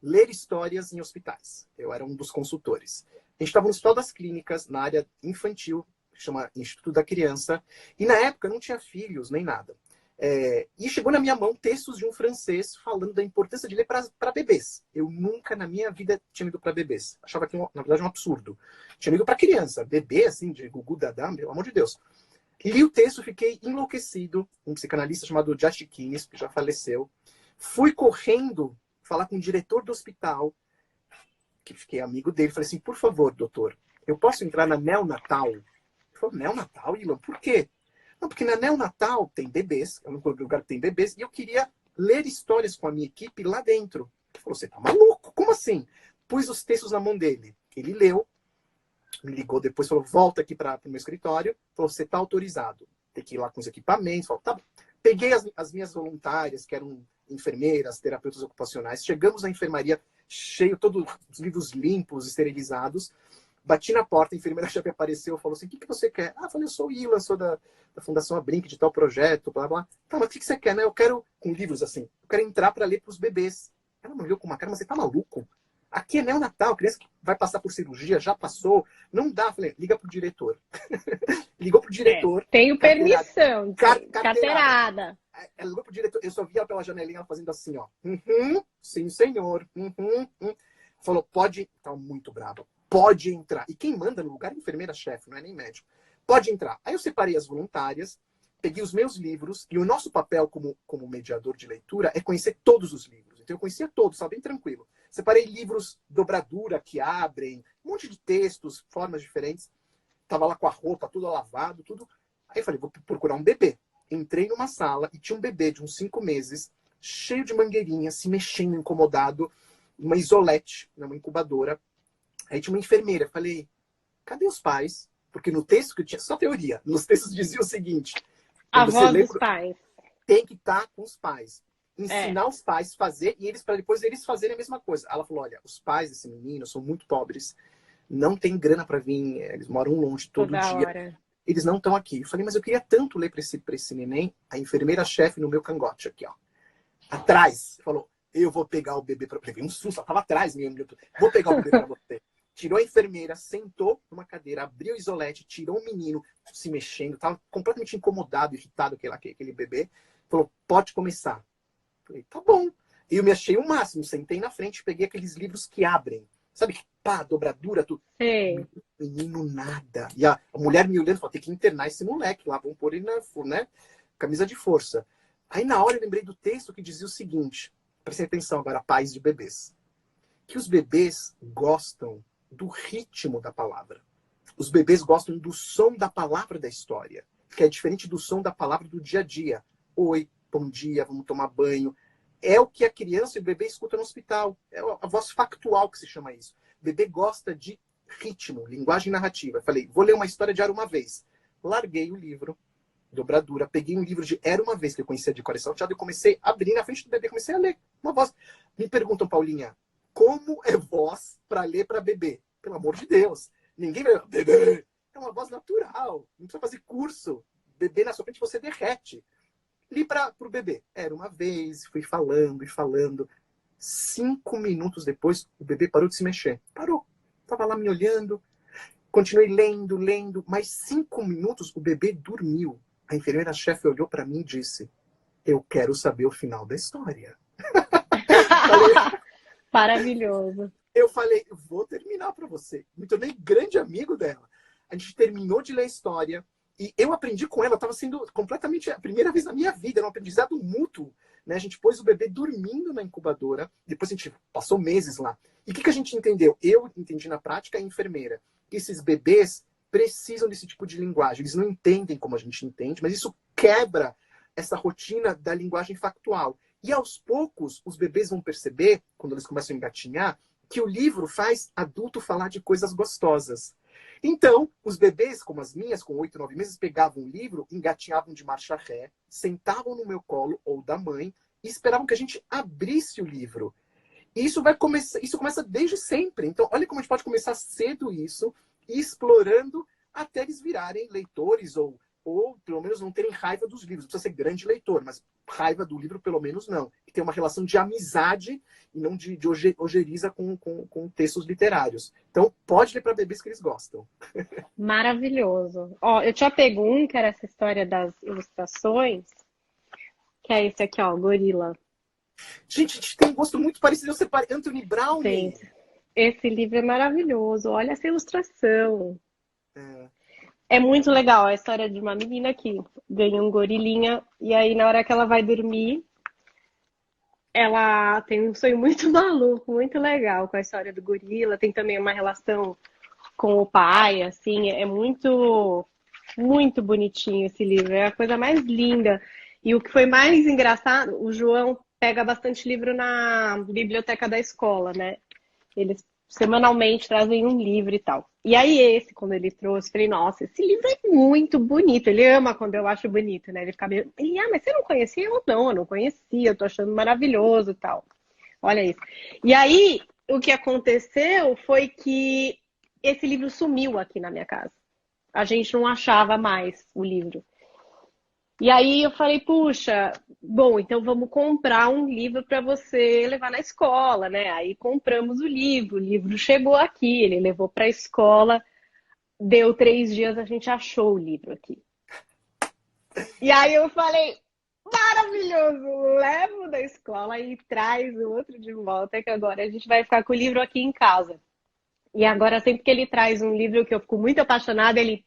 Ler histórias em hospitais. Eu era um dos consultores. A gente estava no Hospital das Clínicas, na área infantil, que chama Instituto da Criança, e na época não tinha filhos nem nada. E chegou na minha mão textos de um francês falando da importância de ler para bebês. Eu nunca na minha vida tinha lido para bebês. Achava que, na verdade, um absurdo. Tinha lido para criança. Bebê, assim, de Gugu Dadam, pelo amor de Deus. Li o texto, fiquei enlouquecido. Um psicanalista chamado Josh Kines, que já faleceu. Fui correndo falar com o diretor do hospital, que fiquei amigo dele. Falei assim, por favor, doutor, eu posso entrar na neonatal? Ele falou, neonatal, Ilan? Por quê? Não, porque na neonatal tem bebês, é um lugar que tem bebês, e eu queria ler histórias com a minha equipe lá dentro. Ele falou, você tá maluco? Como assim? Pus os textos na mão dele. Ele leu, me ligou depois, falou, volta aqui para o meu escritório. Falou, você tá autorizado. Tem que ir lá com os equipamentos. Falou, tá bom. Peguei as minhas voluntárias, que eram enfermeiras, terapeutas ocupacionais. Chegamos na enfermaria, cheio, todos os livros limpos, esterilizados. Bati na porta, a enfermeira-chefe apareceu, falou assim, o que você quer? Ah, eu falei, eu sou o Ilan, sou da Fundação Abrinq, de tal projeto, blá, blá. Tá, mas o que você quer, né? Eu quero, com livros assim, eu quero entrar para ler para os bebês. Ela me olhou com uma cara, mas você tá maluco? Aqui é neonatal, criança que vai passar por cirurgia, já passou, não dá. Falei, liga pro diretor. Ligou pro diretor. Tenho permissão. Carteirada. Ela ligou pro diretor, eu só vi ela pela janelinha, ela fazendo assim, ó. Sim, senhor. Falou, pode... Tava muito brava. Pode entrar. E quem manda no lugar é enfermeira-chefe, não é nem médico. Pode entrar. Aí eu separei as voluntárias, peguei os meus livros, e o nosso papel como mediador de leitura é conhecer todos os livros. Então eu conhecia todos, estava bem tranquilo. Separei livros dobradura que abrem, um monte de textos, formas diferentes. Tava lá com a roupa, tudo lavado, tudo. Aí eu falei, vou procurar um bebê. Entrei numa sala e tinha um bebê de uns 5 meses, cheio de mangueirinha, se mexendo, incomodado, uma isolete, uma incubadora. Aí tinha uma enfermeira. Falei, cadê os pais? Porque no texto que eu tinha, só teoria, nos textos dizia o seguinte: a voz dos pais. Tem que estar com os pais. Ensinar os pais a fazer e eles para depois eles fazerem a mesma coisa. Ela falou, olha, os pais desse menino são muito pobres, não tem grana para vir, eles moram longe todo dia. Hora. Eles não estão aqui. Eu falei, mas eu queria tanto ler para esse neném. A enfermeira-chefe no meu cangote aqui, ó. Atrás. Falou, eu vou pegar o bebê para... Levei um susto, ela estava atrás mesmo. Vou pegar o bebê para você. Tirou a enfermeira, sentou numa cadeira, abriu o isolete, tirou o menino se mexendo, estava completamente incomodado, irritado aquele bebê. Falou, pode começar. Falei, tá bom. E eu me achei o máximo, sentei na frente, peguei aqueles livros que abrem. Sabe, pá, dobradura, tudo. Sim. Menino, nada. E a mulher me olhando, falou, tem que internar esse moleque lá, vamos pôr ele na, né, camisa de força. Aí na hora eu lembrei do texto que dizia o seguinte, prestem atenção agora, pais de bebês. Que os bebês gostam do ritmo da palavra. Os bebês gostam do som da palavra da história, que é diferente do som da palavra do dia a dia. Oi, bom dia, vamos tomar banho. É o que a criança e o bebê escutam no hospital. É a voz factual que se chama isso. O bebê gosta de ritmo, linguagem narrativa. Falei, vou ler uma história de Era Uma Vez. Larguei o livro, dobradura, peguei um livro de Era Uma Vez, que eu conhecia de coração e comecei a abrir na frente do bebê, comecei a ler. Uma voz. Me perguntam, Paulinha, como é voz para ler para bebê? Pelo amor de Deus. Ninguém vai... Bebê! É uma voz natural. Não precisa fazer curso. Bebê na sua frente você derrete. Li para o bebê. Era uma vez, fui falando e falando. 5 minutos depois, o bebê parou de se mexer. Parou. Tava lá me olhando. Continuei lendo. Mais 5 minutos, o bebê dormiu. A enfermeira-chefe olhou para mim e disse, eu quero saber o final da história. Falei, maravilhoso. Eu falei, eu vou terminar para você. Me tornei grande amigo dela. A gente terminou de ler a história. E eu aprendi com ela, estava sendo completamente a primeira vez na minha vida, era um aprendizado mútuo. Né? A gente pôs o bebê dormindo na incubadora, depois a gente passou meses lá. E o que a gente entendeu? Eu entendi na prática, a enfermeira. Que esses bebês precisam desse tipo de linguagem. Eles não entendem como a gente entende, mas isso quebra essa rotina da linguagem factual. E aos poucos, os bebês vão perceber, quando eles começam a engatinhar, que o livro faz adulto falar de coisas gostosas. Então, os bebês, como as minhas, com 8, 9 meses, pegavam o livro, engatinhavam de marcha ré, sentavam no meu colo ou da mãe e esperavam que a gente abrisse o livro. E isso começa desde sempre. Então, olha como a gente pode começar cedo isso, explorando até eles virarem leitores ou pelo menos não terem raiva dos livros. Não precisa ser grande leitor, mas raiva do livro pelo menos não. E ter uma relação de amizade e não de ojeriza com textos literários. Então, pode ler para bebês que eles gostam. Maravilhoso. Ó, eu tinha pego um, que era essa história das ilustrações, que é esse aqui, ó, Gorila. Gente, a gente tem um gosto muito parecido. Eu separei Anthony Brown. Esse livro é maravilhoso. Olha essa ilustração. É muito legal a história de uma menina que ganha um gorilinha e aí na hora que ela vai dormir, ela tem um sonho muito maluco, muito legal com a história do gorila. Tem também uma relação com o pai, assim, é muito, muito bonitinho esse livro. É a coisa mais linda. E o que foi mais engraçado, o João pega bastante livro na biblioteca da escola, né? Eles semanalmente trazem um livro e tal. E aí quando ele trouxe, falei, nossa, esse livro é muito bonito. Ele ama quando eu acho bonito, né? Ele fica meio, mas você não conhecia? Eu não conhecia, eu tô achando maravilhoso e tal. Olha isso. E aí, o que aconteceu foi que esse livro sumiu aqui na minha casa. A gente não achava mais o livro. E aí eu falei, puxa, bom, então vamos comprar um livro para você levar na escola, né? Aí compramos o livro chegou aqui, ele levou para a escola, deu 3 dias, a gente achou o livro aqui. E aí eu falei, maravilhoso, levo da escola e traz o outro de volta, que agora a gente vai ficar com o livro aqui em casa. E agora, sempre que ele traz um livro que eu fico muito apaixonada, ele,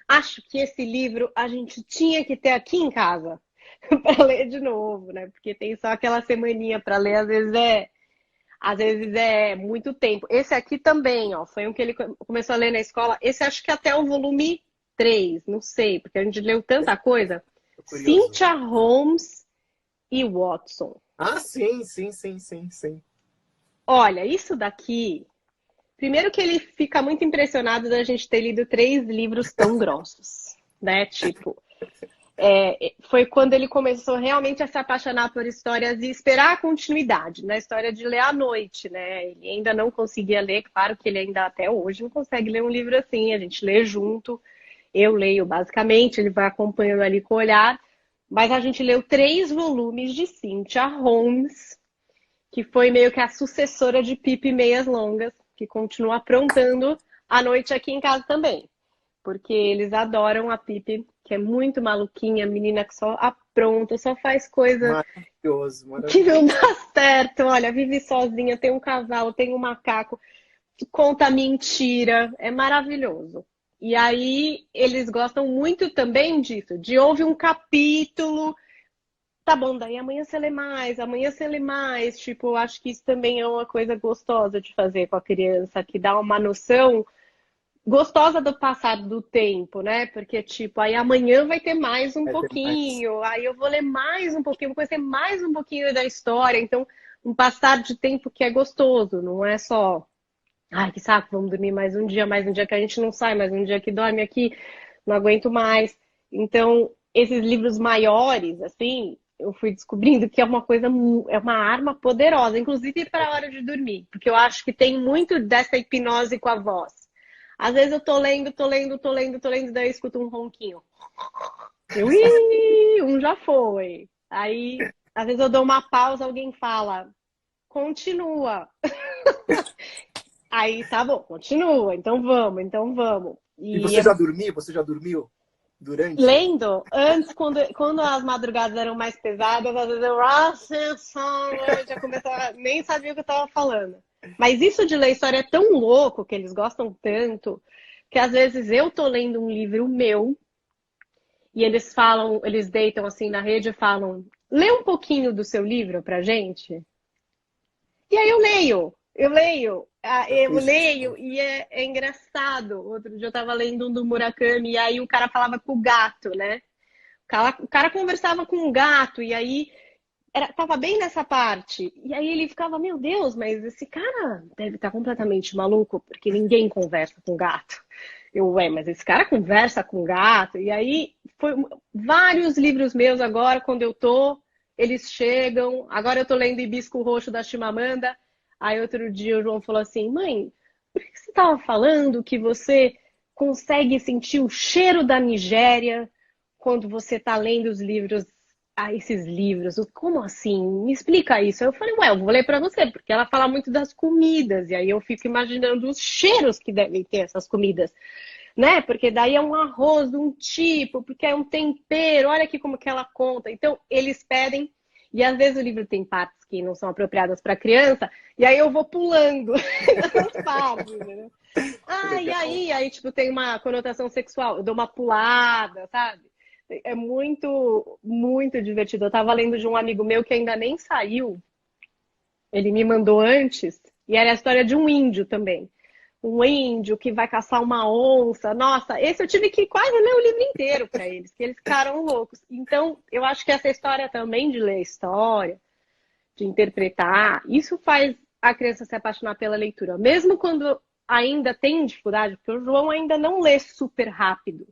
acho que esse livro a gente tinha que ter aqui em casa para ler de novo, né? Porque tem só aquela semaninha para ler, às vezes é muito tempo. Esse aqui também, ó, foi um que ele começou a ler na escola. Esse acho que até o volume 3, não sei, porque a gente leu tanta coisa. Tô curioso. Cynthia Holmes e Watson. Ah, sim, sim, sim, sim, sim. Olha, isso daqui. Primeiro que ele fica muito impressionado da gente ter lido 3 livros tão grossos, né? Tipo, foi quando ele começou realmente a se apaixonar por histórias e esperar a continuidade, na história de ler à noite, né? Ele ainda não conseguia ler, claro que ele ainda até hoje não consegue ler um livro assim, a gente lê junto, eu leio basicamente, ele vai acompanhando ali com o olhar, mas a gente leu 3 volumes de Cynthia Holmes, que foi meio que a sucessora de Pipe Meias Longas, que continua aprontando à noite aqui em casa também. Porque eles adoram a Pipe, que é muito maluquinha, menina que só apronta, só faz coisa Maravilhoso, que maravilhoso. não dá certo. Olha, vive sozinha, tem um cavalo, tem um macaco, conta mentira, é maravilhoso. E aí eles gostam muito também disso, de ouvir um capítulo. Tá bom, daí amanhã você lê mais, amanhã você lê mais. Tipo, eu acho que isso também é uma coisa gostosa de fazer com a criança, que dá uma noção gostosa do passar do tempo, né? Porque, tipo, aí amanhã vai ter mais um É demais. pouquinho, aí eu vou ler mais um pouquinho, vou conhecer mais um pouquinho da história. Então, um passar de tempo que é gostoso, não é só, ai, que saco, vamos dormir mais um dia que a gente não sai, mais um dia que dorme aqui, não aguento mais. Então, esses livros maiores, assim, eu fui descobrindo que é uma coisa, é uma arma poderosa, inclusive para a hora de dormir, porque eu acho que tem muito dessa hipnose com a voz. Às vezes eu tô lendo, daí eu escuto um ronquinho. Um já foi. Aí, às vezes eu dou uma pausa, alguém fala, continua. Aí, tá bom, continua, então vamos, então vamos. E E você já dormiu? Você já dormiu durante? lendo, antes, quando as madrugadas eram mais pesadas, às vezes eu já começava, nem sabia o que eu estava falando. Mas isso de ler história é tão louco, que eles gostam tanto, que às vezes eu tô lendo um livro meu e eles falam, eles deitam assim na rede e falam, lê um pouquinho do seu livro pra gente. E aí Eu eu fiz isso. leio e é engraçado. Outro dia eu tava lendo um do Murakami e aí o cara falava com o gato, né? O cara conversava com o gato e aí tava bem nessa parte. E aí ele ficava, meu Deus, mas esse cara deve estar completamente maluco, porque ninguém conversa com gato. Mas esse cara conversa com gato. E aí, foi vários livros meus agora, quando eu tô, eles chegam. Agora eu tô lendo Hibisco Roxo da Chimamanda. Aí outro dia o João falou assim, mãe, por que você estava falando que você consegue sentir o cheiro da Nigéria quando você está lendo os livros, esses livros? Como assim? Me explica isso. Aí eu falei, eu vou ler para você, porque ela fala muito das comidas, e aí eu fico imaginando os cheiros que devem ter essas comidas, né? Porque daí é um arroz de um tipo, porque é um tempero, olha aqui como que ela conta. Então, eles pedem, e às vezes o livro tem partes que não são apropriadas para criança, e aí eu vou pulando essas partes, né? Que E legal. aí, tipo, tem uma conotação sexual, eu dou uma pulada, sabe? É muito, muito divertido. Eu tava lendo de um amigo meu que ainda nem saiu, ele me mandou antes, e era a história de um índio também. Um índio que vai caçar uma onça. Nossa, esse eu tive que quase ler o livro inteiro para eles, que eles ficaram loucos. Então, eu acho que essa história também de ler história, de interpretar, isso faz a criança se apaixonar pela leitura. Mesmo quando ainda tem dificuldade, porque o João ainda não lê super rápido,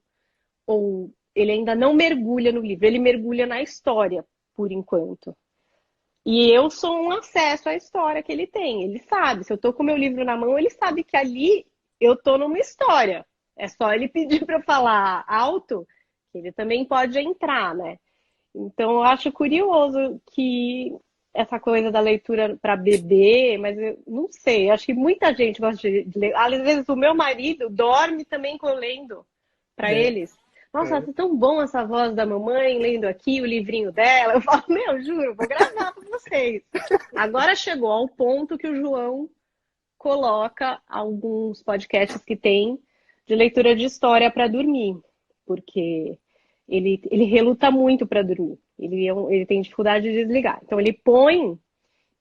ou ele ainda não mergulha no livro, ele mergulha na história, por enquanto. E eu sou um acesso à história que ele tem. Ele sabe, se eu tô com o meu livro na mão, ele sabe que ali eu tô numa história. É só ele pedir para eu falar alto, que ele também pode entrar, né? Então eu acho curioso que essa coisa da leitura para bebê, mas eu não sei, acho que muita gente gosta de ler. Às vezes o meu marido dorme também com eu lendo para É, eles. Nossa, é. tá tão bom essa voz da mamãe lendo aqui o livrinho dela. Eu falo, meu, juro, vou gravar para vocês. Agora chegou ao ponto que o João coloca alguns podcasts que tem de leitura de história para dormir, porque ele reluta muito para dormir. Ele tem dificuldade de desligar. Então ele põe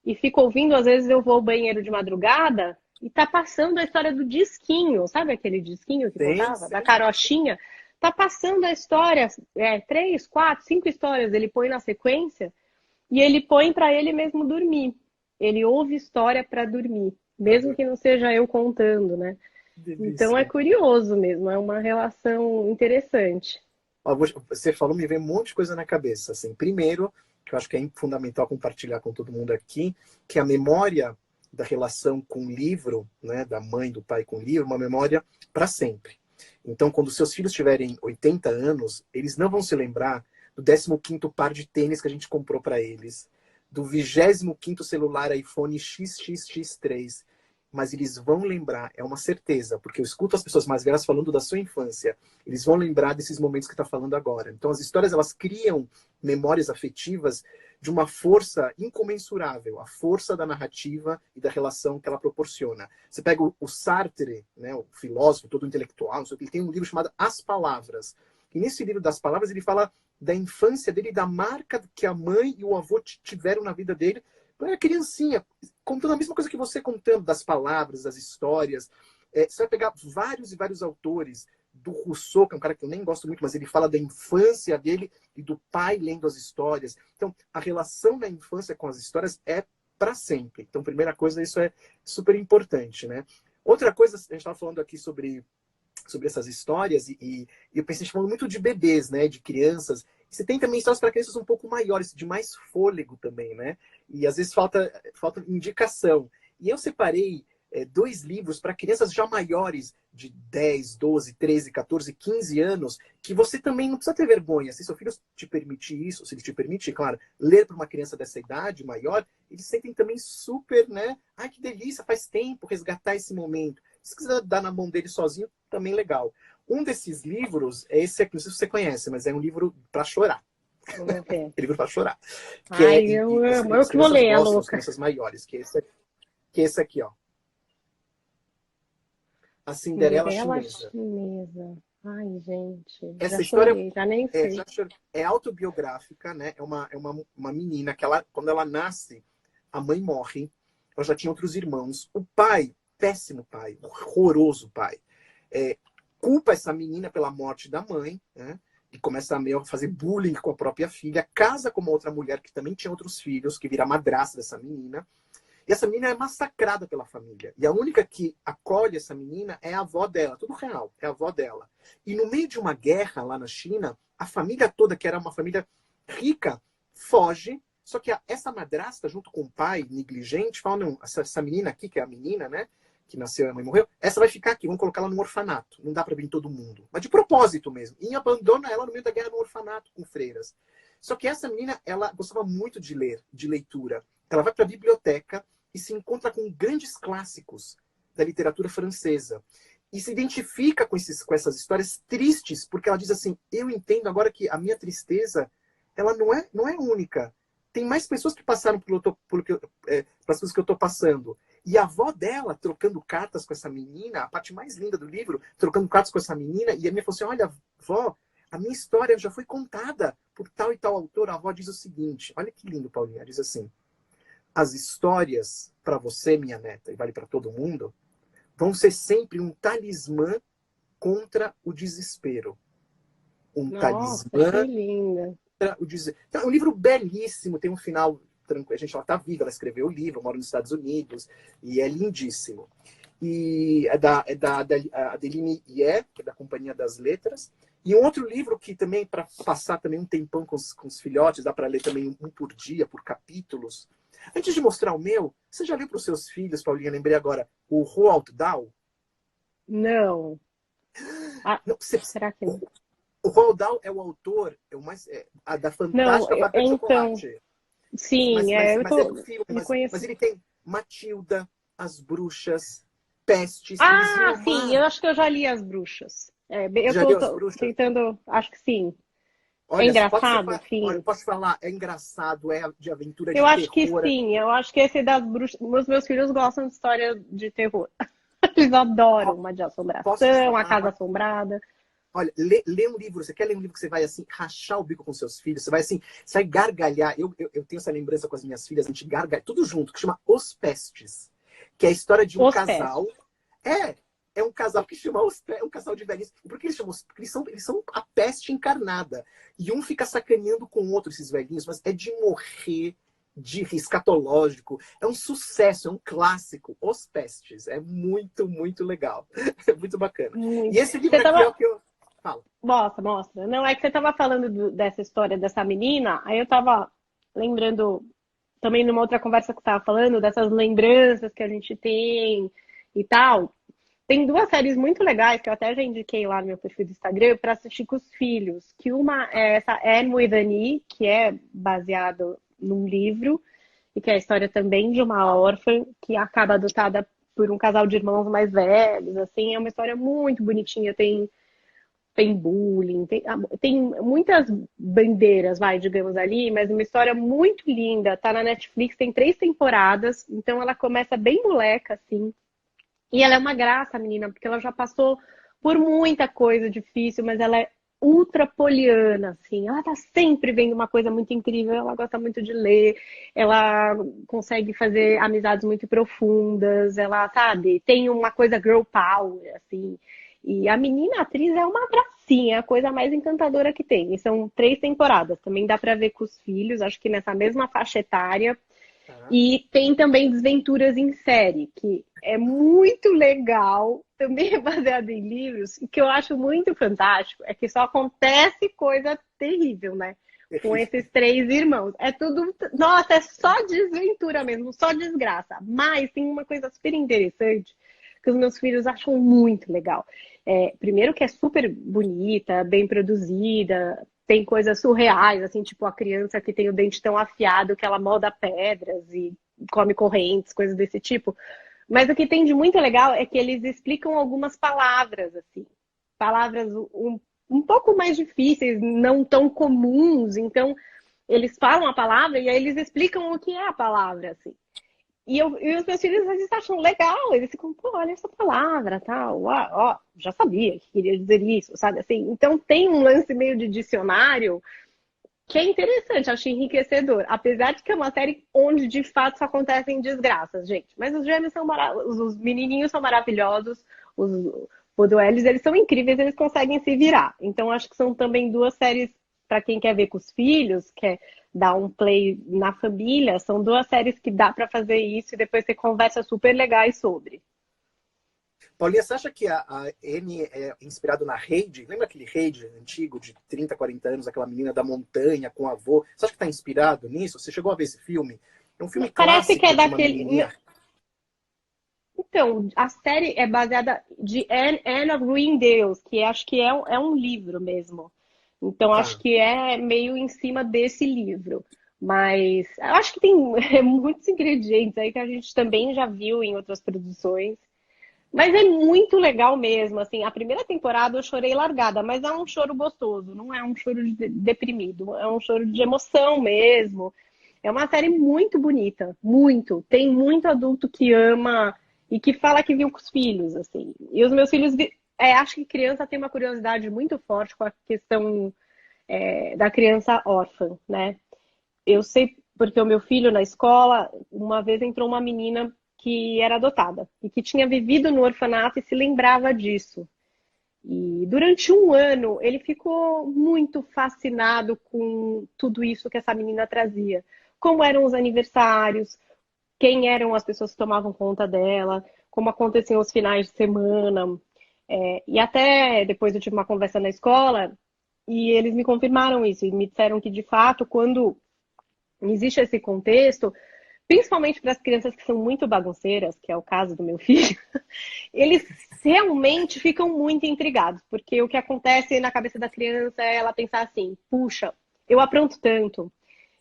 e fica ouvindo. Às vezes eu vou ao banheiro de madrugada e tá passando a história do disquinho, sabe aquele disquinho que Sim, tocava? Da sim. carochinha. Tá passando a história, 3, 4, 5 histórias, ele põe na sequência e ele põe para ele mesmo dormir. Ele ouve história para dormir, mesmo que não seja eu contando, né? Que Então é delícia. curioso mesmo, é uma relação interessante. Ó, você falou, me veio um monte de coisa na cabeça. Assim, primeiro, que eu acho que é fundamental compartilhar com todo mundo aqui, que a memória da relação com o livro, né, da mãe, do pai com o livro, é uma memória para sempre. Então, quando seus filhos tiverem 80 anos, eles não vão se lembrar do 15º par de tênis que a gente comprou para eles, do 25º celular iPhone XXX3, mas eles vão lembrar, é uma certeza, porque eu escuto as pessoas mais velhas falando da sua infância. Eles vão lembrar desses momentos que está falando agora. Então, as histórias, elas criam memórias afetivas de uma força incomensurável, a força da narrativa e da relação que ela proporciona. Você pega o Sartre, né, o filósofo, todo intelectual, ele tem um livro chamado As Palavras. E nesse livro das palavras, ele fala da infância dele, da marca que a mãe e o avô tiveram na vida dele, quando era criancinha, contando a mesma coisa que você contando, das palavras, das histórias. Você vai pegar vários e vários autores, do Rousseau, que é um cara que eu nem gosto muito, mas ele fala da infância dele e do pai lendo as histórias. Então, a relação da infância com as histórias é para sempre. Então, primeira coisa, isso é super importante, né? Outra coisa, a gente estava falando aqui sobre essas histórias e eu pensei, a gente falando muito de bebês, né, de crianças. Você tem também histórias para crianças um pouco maiores, de mais fôlego também, né? E às vezes falta indicação. E eu separei 2 livros para crianças já maiores, de 10, 12, 13, 14, 15 anos, que você também não precisa ter vergonha. Se seu filho te permitir isso, se ele te permitir, claro, ler para uma criança dessa idade maior, eles sentem também super, né? Ai, que delícia, faz tempo resgatar esse momento. Se quiser dar na mão dele sozinho, também legal. Um desses livros é esse aqui, não sei se você conhece, mas é um livro para chorar. Vamos ver. É livro para chorar. Ai, E eu amo. Eu as que vou crianças ler, a gostam, as louca. crianças maiores, que é esse aqui, ó. A Cinderela Cinderela Chinesa. Chinesa. Ai, gente, já Essa história chorei, já nem sei. é autobiográfica, né? É uma menina que quando ela nasce, a mãe morre, ela já tinha outros irmãos. O pai, péssimo pai, horroroso pai, é, culpa essa menina pela morte da mãe, né? E começa a meio fazer bullying com a própria filha, casa com uma outra mulher que também tinha outros filhos, que vira madrasta dessa menina. E essa menina é massacrada pela família. E a única que acolhe essa menina é a avó dela. Tudo real, é a avó dela. E no meio de uma guerra lá na China, a família toda, que era uma família rica, foge. Só que essa madrasta, junto com o pai negligente, fala: não, essa menina aqui, que é a menina, né? Que nasceu e a mãe morreu, essa vai ficar aqui, vamos colocar ela num orfanato. Não dá para vir todo mundo. Mas de propósito mesmo. E abandona ela no meio da guerra no orfanato com freiras. Só que essa menina, ela gostava muito de ler, de leitura. Ela vai para a biblioteca e se encontra com grandes clássicos da literatura francesa. E se identifica com essas histórias tristes, porque ela diz assim: eu entendo agora que a minha tristeza, ela não é única. Tem mais pessoas que passaram pelas coisas que eu estou passando. E a avó dela, trocando cartas com essa menina, a parte mais linda do livro, trocando cartas com essa menina, e a minha falou assim: olha, vó, a minha história já foi contada por tal e tal autor. A avó diz o seguinte: olha que lindo, Paulinha, ela diz assim: as histórias para você, minha neta, e vale para todo mundo, vão ser sempre um talismã contra o desespero. Um Nossa, que talismã linda. contra o desespero. Então, é um livro belíssimo, tem um final tranquilo. A gente, ela está viva, ela escreveu o livro, mora nos Estados Unidos, e é lindíssimo. e é da Adeline Ye, que é da Companhia das Letras. E um outro livro que também, para passar também um tempão com os filhotes, dá para ler também um por dia, por capítulos. Antes de mostrar o meu, você já leu para os seus filhos, Paulinha? Lembrei agora, o Roald Dahl? Não. Ah, Não, será que não? o Roald Dahl é o autor da Não, Fantástica Fábrica de então, Chocolate. sim, eu Mas é do tô, filme, me mas conheço. ele tem Matilda, As Bruxas, Pestes, eles iam Ah, ao sim, mar. eu acho que eu já li As Bruxas. Eu Já tô, leu As tô Bruxas? tentando, acho que sim. É Olha, pode ser. engraçado, Olha, enfim. posso falar, é engraçado, é de aventura, Eu de acho que terror. sim, eu acho que esse das bruxas. Meus filhos gostam de história de terror. Eles adoram uma de Posso te assombração, a falar? casa assombrada. Olha, lê um livro. Você quer ler um livro que você vai assim, rachar o bico com seus filhos? Você vai assim, você vai gargalhar. Eu tenho essa lembrança com as minhas filhas, a gente gargalha, tudo junto, que chama Os Pestes. Que é a história de um Os casal. Pestes. É um casal que chama é um casal de velhinhos. E por que eles chamam? Porque eles são a peste encarnada. E um fica sacaneando com o outro, esses velhinhos, mas é de morrer de rir, escatológico. É um sucesso, é um clássico. Os Pestes. É muito, muito legal. É muito bacana. E Muito. esse livro Você aqui é tava. o que eu falo. Mostra, mostra. Não, é que você tava falando dessa história dessa menina, aí eu tava lembrando também numa outra conversa que você tava falando, dessas lembranças que a gente tem e tal. Tem duas séries muito legais que eu até já indiquei lá no meu perfil do Instagram para assistir com os filhos. Que uma é essa Anne with an E, que é baseado num livro e que é a história também de uma órfã que acaba adotada por um casal de irmãos mais velhos. Assim, é uma história muito bonitinha. Tem bullying, tem muitas bandeiras, vai, digamos ali, mas uma história muito linda. Tá na Netflix, tem 3 temporadas, então ela começa bem moleca, assim. E ela é uma graça, menina, porque ela já passou por muita coisa difícil, mas ela é ultra poliana, assim. Ela tá sempre vendo uma coisa muito incrível, ela gosta muito de ler, ela consegue fazer amizades muito profundas, ela, sabe, tem uma coisa girl power, assim. E a menina a atriz é uma gracinha, é a coisa mais encantadora que tem. E são 3 temporadas, também dá pra ver com os filhos, acho que nessa mesma faixa etária. Tá? E tem também Desventuras em Série, que é muito legal, também é baseado em livros, e que eu acho muito fantástico, é que só acontece coisa terrível, né? Com esses 3 irmãos. É tudo, nossa, é só desventura mesmo, só desgraça. Mas tem uma coisa super interessante que os meus filhos acham muito legal. Primeiro que é super bonita, bem produzida, tem coisas surreais, assim, tipo a criança que tem o dente tão afiado que ela molda pedras e come correntes, coisas desse tipo. Mas o que tem de muito legal é que eles explicam algumas palavras, assim, palavras um pouco mais difíceis, não tão comuns. Então, eles falam a palavra e aí eles explicam o que é a palavra, assim. E os meus filhos às vezes acham legal, eles ficam, pô, olha essa palavra, tal, ó, já sabia que queria dizer isso, sabe assim? Então tem um lance meio de dicionário que é interessante, acho enriquecedor. Apesar de que é uma série onde de fato só acontecem desgraças, gente. Mas os gêmeos são maravilhosos, os menininhos são maravilhosos, os Podoelis, eles são incríveis, eles conseguem se virar. Então acho que são também duas séries para quem quer ver com os filhos, quer dar um play na família, são duas séries que dá para fazer isso e depois você conversa super legais sobre. Paulinha, você acha que a Anne é inspirado na Heidi? Lembra aquele Heidi antigo, de 30, 40 anos, aquela menina da montanha com o avô? Você acha que está inspirado nisso? Você chegou a ver esse filme? É um filme Parece que é clássico de uma daquele. menininha. Então, a série é baseada de Anne of Green que acho que é um livro mesmo. Então, acho Tá. que é meio em cima desse livro. Mas eu acho que tem muitos ingredientes aí que a gente também já viu em outras produções. Mas é muito legal mesmo, assim, a primeira temporada eu chorei largada, mas é um choro gostoso, não é um choro deprimido, é um choro de emoção mesmo. É uma série muito bonita, muito. Tem muito adulto que ama e que fala que viu com os filhos, assim. E os meus filhos, acho que criança tem uma curiosidade muito forte com a questão da criança órfã, né? Eu sei porque o meu filho na escola, uma vez entrou uma menina que era adotada e que tinha vivido no orfanato e se lembrava disso. E durante um ano ele ficou muito fascinado com tudo isso que essa menina trazia. Como eram os aniversários, quem eram as pessoas que tomavam conta dela, como aconteciam os finais de semana. E até depois eu tive uma conversa na escola e eles me confirmaram isso e me disseram que, de fato, quando existe esse contexto, principalmente para as crianças que são muito bagunceiras, que é o caso do meu filho, eles realmente ficam muito intrigados, porque o que acontece na cabeça da criança é ela pensar assim: puxa, eu apronto tanto,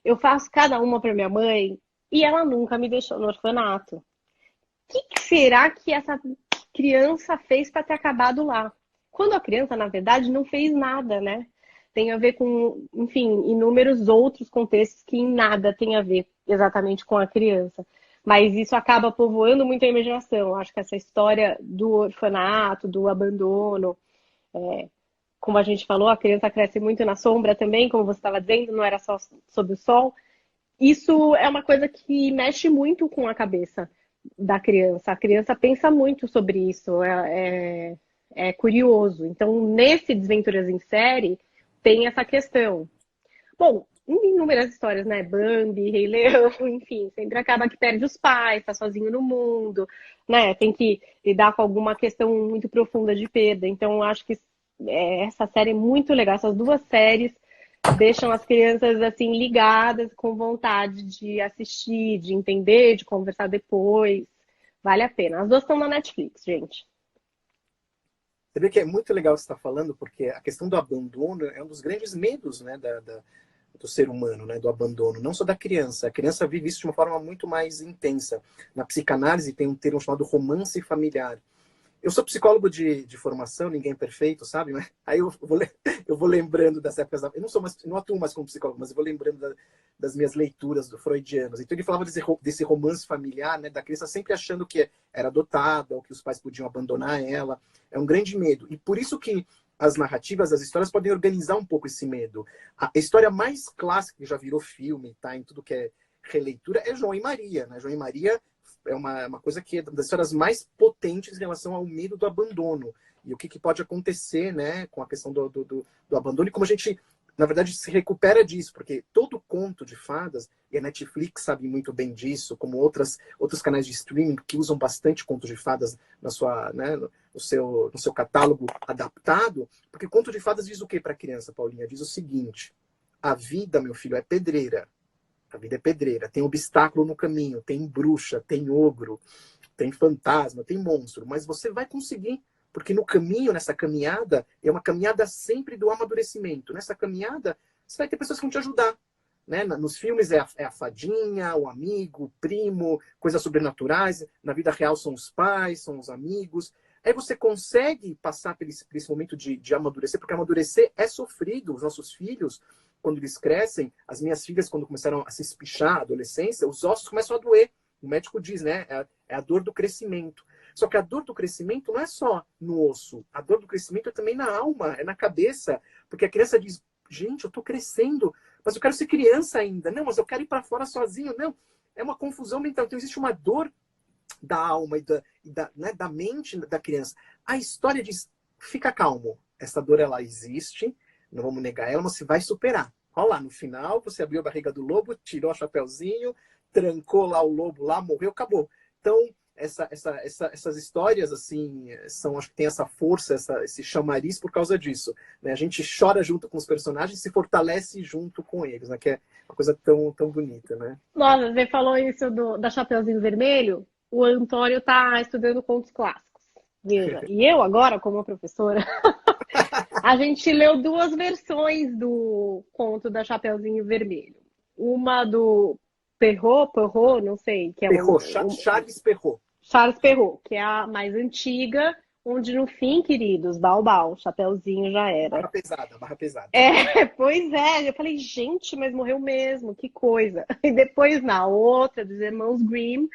eu faço cada uma para minha mãe e ela nunca me deixou no orfanato. O que será que essa criança fez para ter acabado lá? Quando a criança, na verdade, não fez nada, né? Tem a ver com, enfim, inúmeros outros contextos que em nada tem a ver exatamente com a criança. Mas isso acaba povoando muito a imaginação. Acho que essa história do orfanato, do abandono, como a gente falou, a criança cresce muito na sombra também, como você estava dizendo, não era só sob o sol. Isso é uma coisa que mexe muito com a cabeça da criança. A criança pensa muito sobre isso, é curioso. Então, nesse Desventuras em Série, tem essa questão. Bom, em inúmeras histórias, né? Bambi, Rei Leão, enfim, sempre acaba que perde os pais, tá sozinho no mundo, né? Tem que lidar com alguma questão muito profunda de perda. Então, acho que essa série é muito legal. Essas duas séries deixam as crianças assim ligadas, com vontade de assistir, de entender, de conversar depois. Vale a pena. As duas estão na Netflix, gente. Você vê que é muito legal o que você está falando, porque a questão do abandono é um dos grandes medos, né, do ser humano, né, do abandono, não só da criança. A criança vive isso de uma forma muito mais intensa. Na psicanálise tem um termo chamado romance familiar. Eu sou psicólogo de formação, ninguém é perfeito, sabe? Aí eu vou lembrando das épocas. Eu não atuo mais como psicólogo, mas eu vou lembrando das minhas leituras do freudianos. Então ele falava desse romance familiar, né? Da criança sempre achando que era adotada ou que os pais podiam abandonar ela. É um grande medo. E por isso que as narrativas, as histórias podem organizar um pouco esse medo. A história mais clássica que já virou filme, tá? Em tudo que é releitura, é João e Maria, né? João e Maria é uma coisa que é das histórias mais potentes em relação ao medo do abandono e o que pode acontecer, né, com a questão do abandono e como a gente, na verdade, se recupera disso, porque todo conto de fadas, e a Netflix sabe muito bem disso, como outros canais de streaming que usam bastante conto de fadas na sua, né, no seu catálogo adaptado, porque conto de fadas diz o que para a criança, Paulinha? Diz o seguinte: a vida, meu filho, é pedreira. A vida é pedreira, tem obstáculo no caminho, tem bruxa, tem ogro, tem fantasma, tem monstro, mas você vai conseguir, porque no caminho, nessa caminhada, é uma caminhada sempre do amadurecimento. Nessa caminhada, você vai ter pessoas que vão te ajudar. Né? Nos filmes é a fadinha, o amigo, o primo, coisas sobrenaturais. Na vida real são os pais, são os amigos. Aí você consegue passar por esse momento de amadurecer, porque amadurecer é sofrido. Os nossos filhos, quando eles crescem, as minhas filhas, quando começaram a se espichar, a adolescência, os ossos começam a doer. O médico diz, né? É a dor do crescimento. Só que a dor do crescimento não é só no osso. A dor do crescimento é também na alma, é na cabeça. Porque a criança diz, gente, eu tô crescendo, mas eu quero ser criança ainda. Não, mas eu quero ir para fora sozinho. Não, é uma confusão mental. Então existe uma dor da alma né, da mente da criança. A história diz, fica calmo. Essa dor, ela existe, não vamos negar ela, mas você vai superar. Olha lá, no final, você abriu a barriga do lobo, tirou o chapéuzinho, trancou lá o lobo lá, morreu, acabou. Então, essas histórias, assim, acho que tem essa força, esse chamariz por causa disso. Né? A gente chora junto com os personagens e se fortalece junto com eles, né? Que é uma coisa tão, tão bonita, né? Nossa, você falou isso da Chapeuzinho Vermelho? O Antônio tá estudando contos clássicos. Veja, e eu agora, como professora, a gente leu duas versões do conto da Chapeuzinho Vermelho. Uma do Perrault, não sei, que é Charles Perrault. Charles Perrault, que é a mais antiga, onde no fim, queridos, Baobá, Chapeuzinho já era. Barra pesada, barra pesada. Pois é, eu falei, gente, mas morreu mesmo, que coisa. E depois, na outra, dos irmãos Grimm,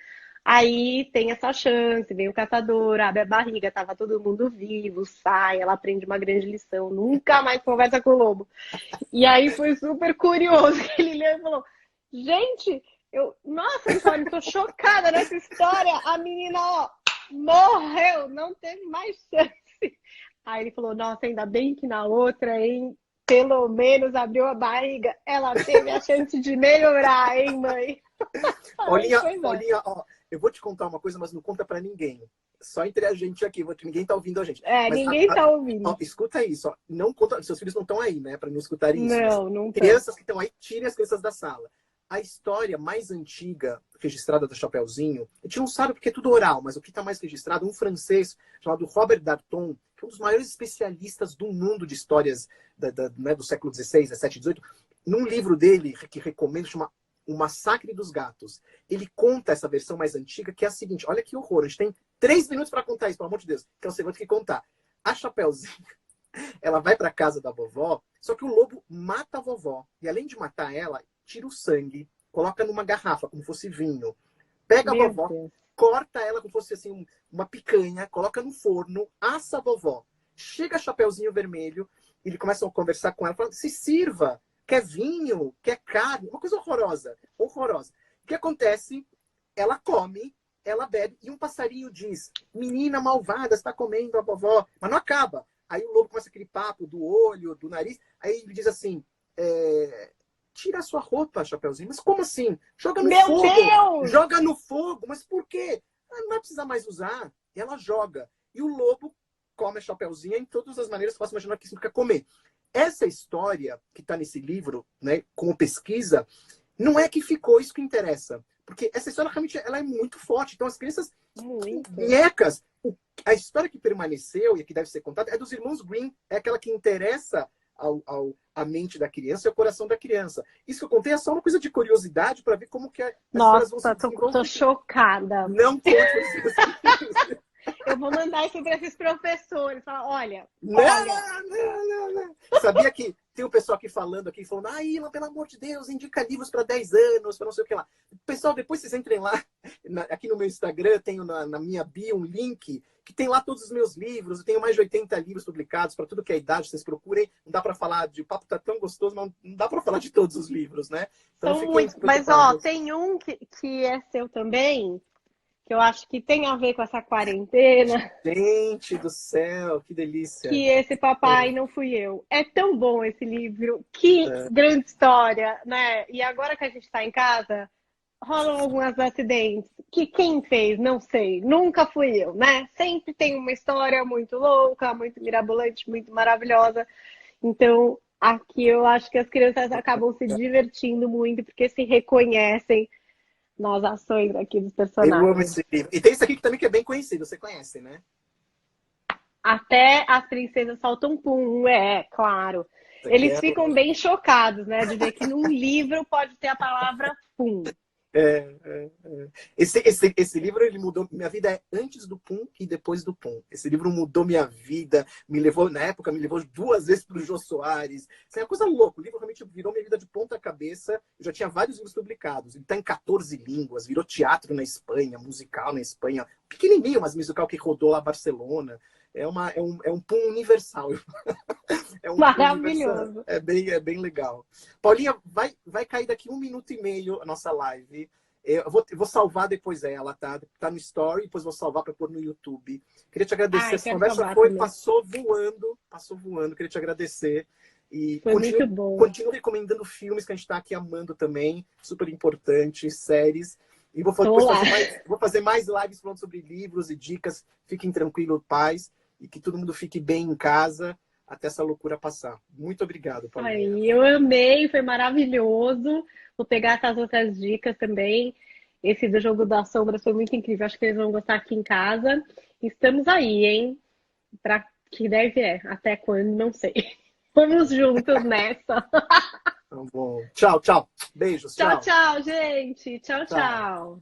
aí tem essa chance, vem o caçador, abre a barriga, tava todo mundo vivo, sai, ela aprende uma grande lição, nunca mais conversa com o lobo. E aí foi super curioso que ele leu e falou, gente, nossa, Antônio, tô chocada nessa história, a menina, ó, morreu, não teve mais chance. Aí ele falou, nossa, ainda bem que na outra, hein, pelo menos abriu a barriga. Ela teve a chance de melhorar, hein, mãe? Paulinha, Paulinha, ó, eu vou te contar uma coisa, mas não conta pra ninguém. Só entre a gente aqui, ninguém tá ouvindo a gente. É, Mas ninguém tá ouvindo. ó, escuta isso, ó. Não conta, seus filhos não estão aí, né, pra não escutarem isso. Não, não tá. Crianças que estão aí, tirem as crianças da sala. A história mais antiga registrada do Chapeuzinho, a gente não sabe porque é tudo oral, mas o que está mais registrado, um francês chamado Robert Darnton, que é um dos maiores especialistas do mundo de histórias né, do século XVI, XVII, XVIII, num livro dele, que recomendo, chama O Massacre dos Gatos. Ele conta essa versão mais antiga, que é a seguinte, olha que horror, a gente tem 3 minutos para contar isso, pelo amor de Deus, que é o segundo que contar. A Chapeuzinho, ela vai para casa da vovó, só que o lobo mata a vovó, e além de matar ela, tira o sangue, coloca numa garrafa, como fosse vinho, pega a vovó, corta ela como fosse assim uma picanha, coloca no forno, assa a vovó. Chega Chapeuzinho Vermelho, ele começa a conversar com ela, falando, se sirva, quer vinho, quer carne, uma coisa horrorosa, horrorosa. O que acontece? Ela come, ela bebe, e um passarinho diz, menina malvada, está comendo a vovó, mas não acaba. Aí o lobo começa aquele papo do olho, do nariz, aí ele diz assim, tira a sua roupa, Chapeuzinho. Mas como assim? Joga no fogo. Deus! Joga no fogo. Mas por quê? Não vai precisar mais usar. E ela joga. E o lobo come a Chapeuzinho em todas as maneiras que você possa imaginar que isso não quer comer. Essa história que está nesse livro, né, como pesquisa, não é que ficou isso que interessa. Porque essa história realmente ela é muito forte. Então as crianças nhecas. A história que permaneceu e que deve ser contada é dos irmãos Grimm. É aquela que interessa a mente da criança e o coração da criança. Isso que eu contei é só uma coisa de curiosidade para ver como que as Nossa, vão se desenvolver. tô chocada. Não conte para Eu vou mandar isso para esses professores. Falar, olha. Não. Sabia que tem um pessoal aqui falando, Ilma, pelo amor de Deus, indica livros para 10 anos, para não sei o que lá. Pessoal, depois vocês entrem lá, aqui no meu Instagram, tenho na minha bio um link que tem lá todos os meus livros. Eu tenho mais de 80 livros publicados para tudo que é idade, vocês procurem. Não dá para falar o papo tá tão gostoso, mas não dá para falar de todos os livros, né? Então, são muitos. Mas, ó, tem um que é seu também, que eu acho que tem a ver com essa quarentena. Gente do céu, que delícia. Que esse Papai Não Fui Eu. É tão bom esse livro. Que grande história, né? E agora que a gente está em casa, rolam alguns acidentes. Que quem fez, não sei. Nunca fui eu, né? Sempre tem uma história muito louca, muito mirabolante, muito maravilhosa. Então, aqui eu acho que as crianças acabam se divertindo muito, porque se reconhecem nas ações aqui dos personagens. Eu amo esse livro. E tem esse aqui que também que é bem conhecido, você conhece, né? Até as princesas soltam pum, claro. Eles ficam bem chocados, né? De ver que num livro pode ter a palavra pum. Esse livro, ele mudou minha vida antes do Pum e depois do Pum. Esse livro mudou minha vida, na época me levou 2 vezes para o Jô Soares. Isso é uma coisa louca. O livro realmente virou minha vida de ponta cabeça. Eu já tinha vários livros publicados. Ele está em 14 línguas, virou teatro na Espanha, musical na Espanha. Pequenininho, mas musical que rodou lá em Barcelona. É um Pum universal. Maravilhoso. É bem legal. Paulinha, vai cair daqui 1 minuto e meio a nossa live. Eu vou salvar depois ela, tá? Tá no Story, depois vou salvar para pôr no YouTube. Queria te agradecer. Essa conversa passou voando. Queria te agradecer. E foi muito bom. Continuo recomendando filmes que a gente está aqui amando também. Super importante, séries. E vou fazer mais lives falando sobre livros e dicas. Fiquem tranquilos, paz. E que todo mundo fique bem em casa até essa loucura passar. Muito obrigado, Paulinha. Eu amei, foi maravilhoso. Vou pegar essas outras dicas também. Esse do Jogo das Sombras foi muito incrível. Acho que eles vão gostar aqui em casa. Estamos aí, hein? Para que deve até quando, não sei. Vamos juntos nessa. Tá bom. Tchau. Beijos. Tchau, gente. Tchau.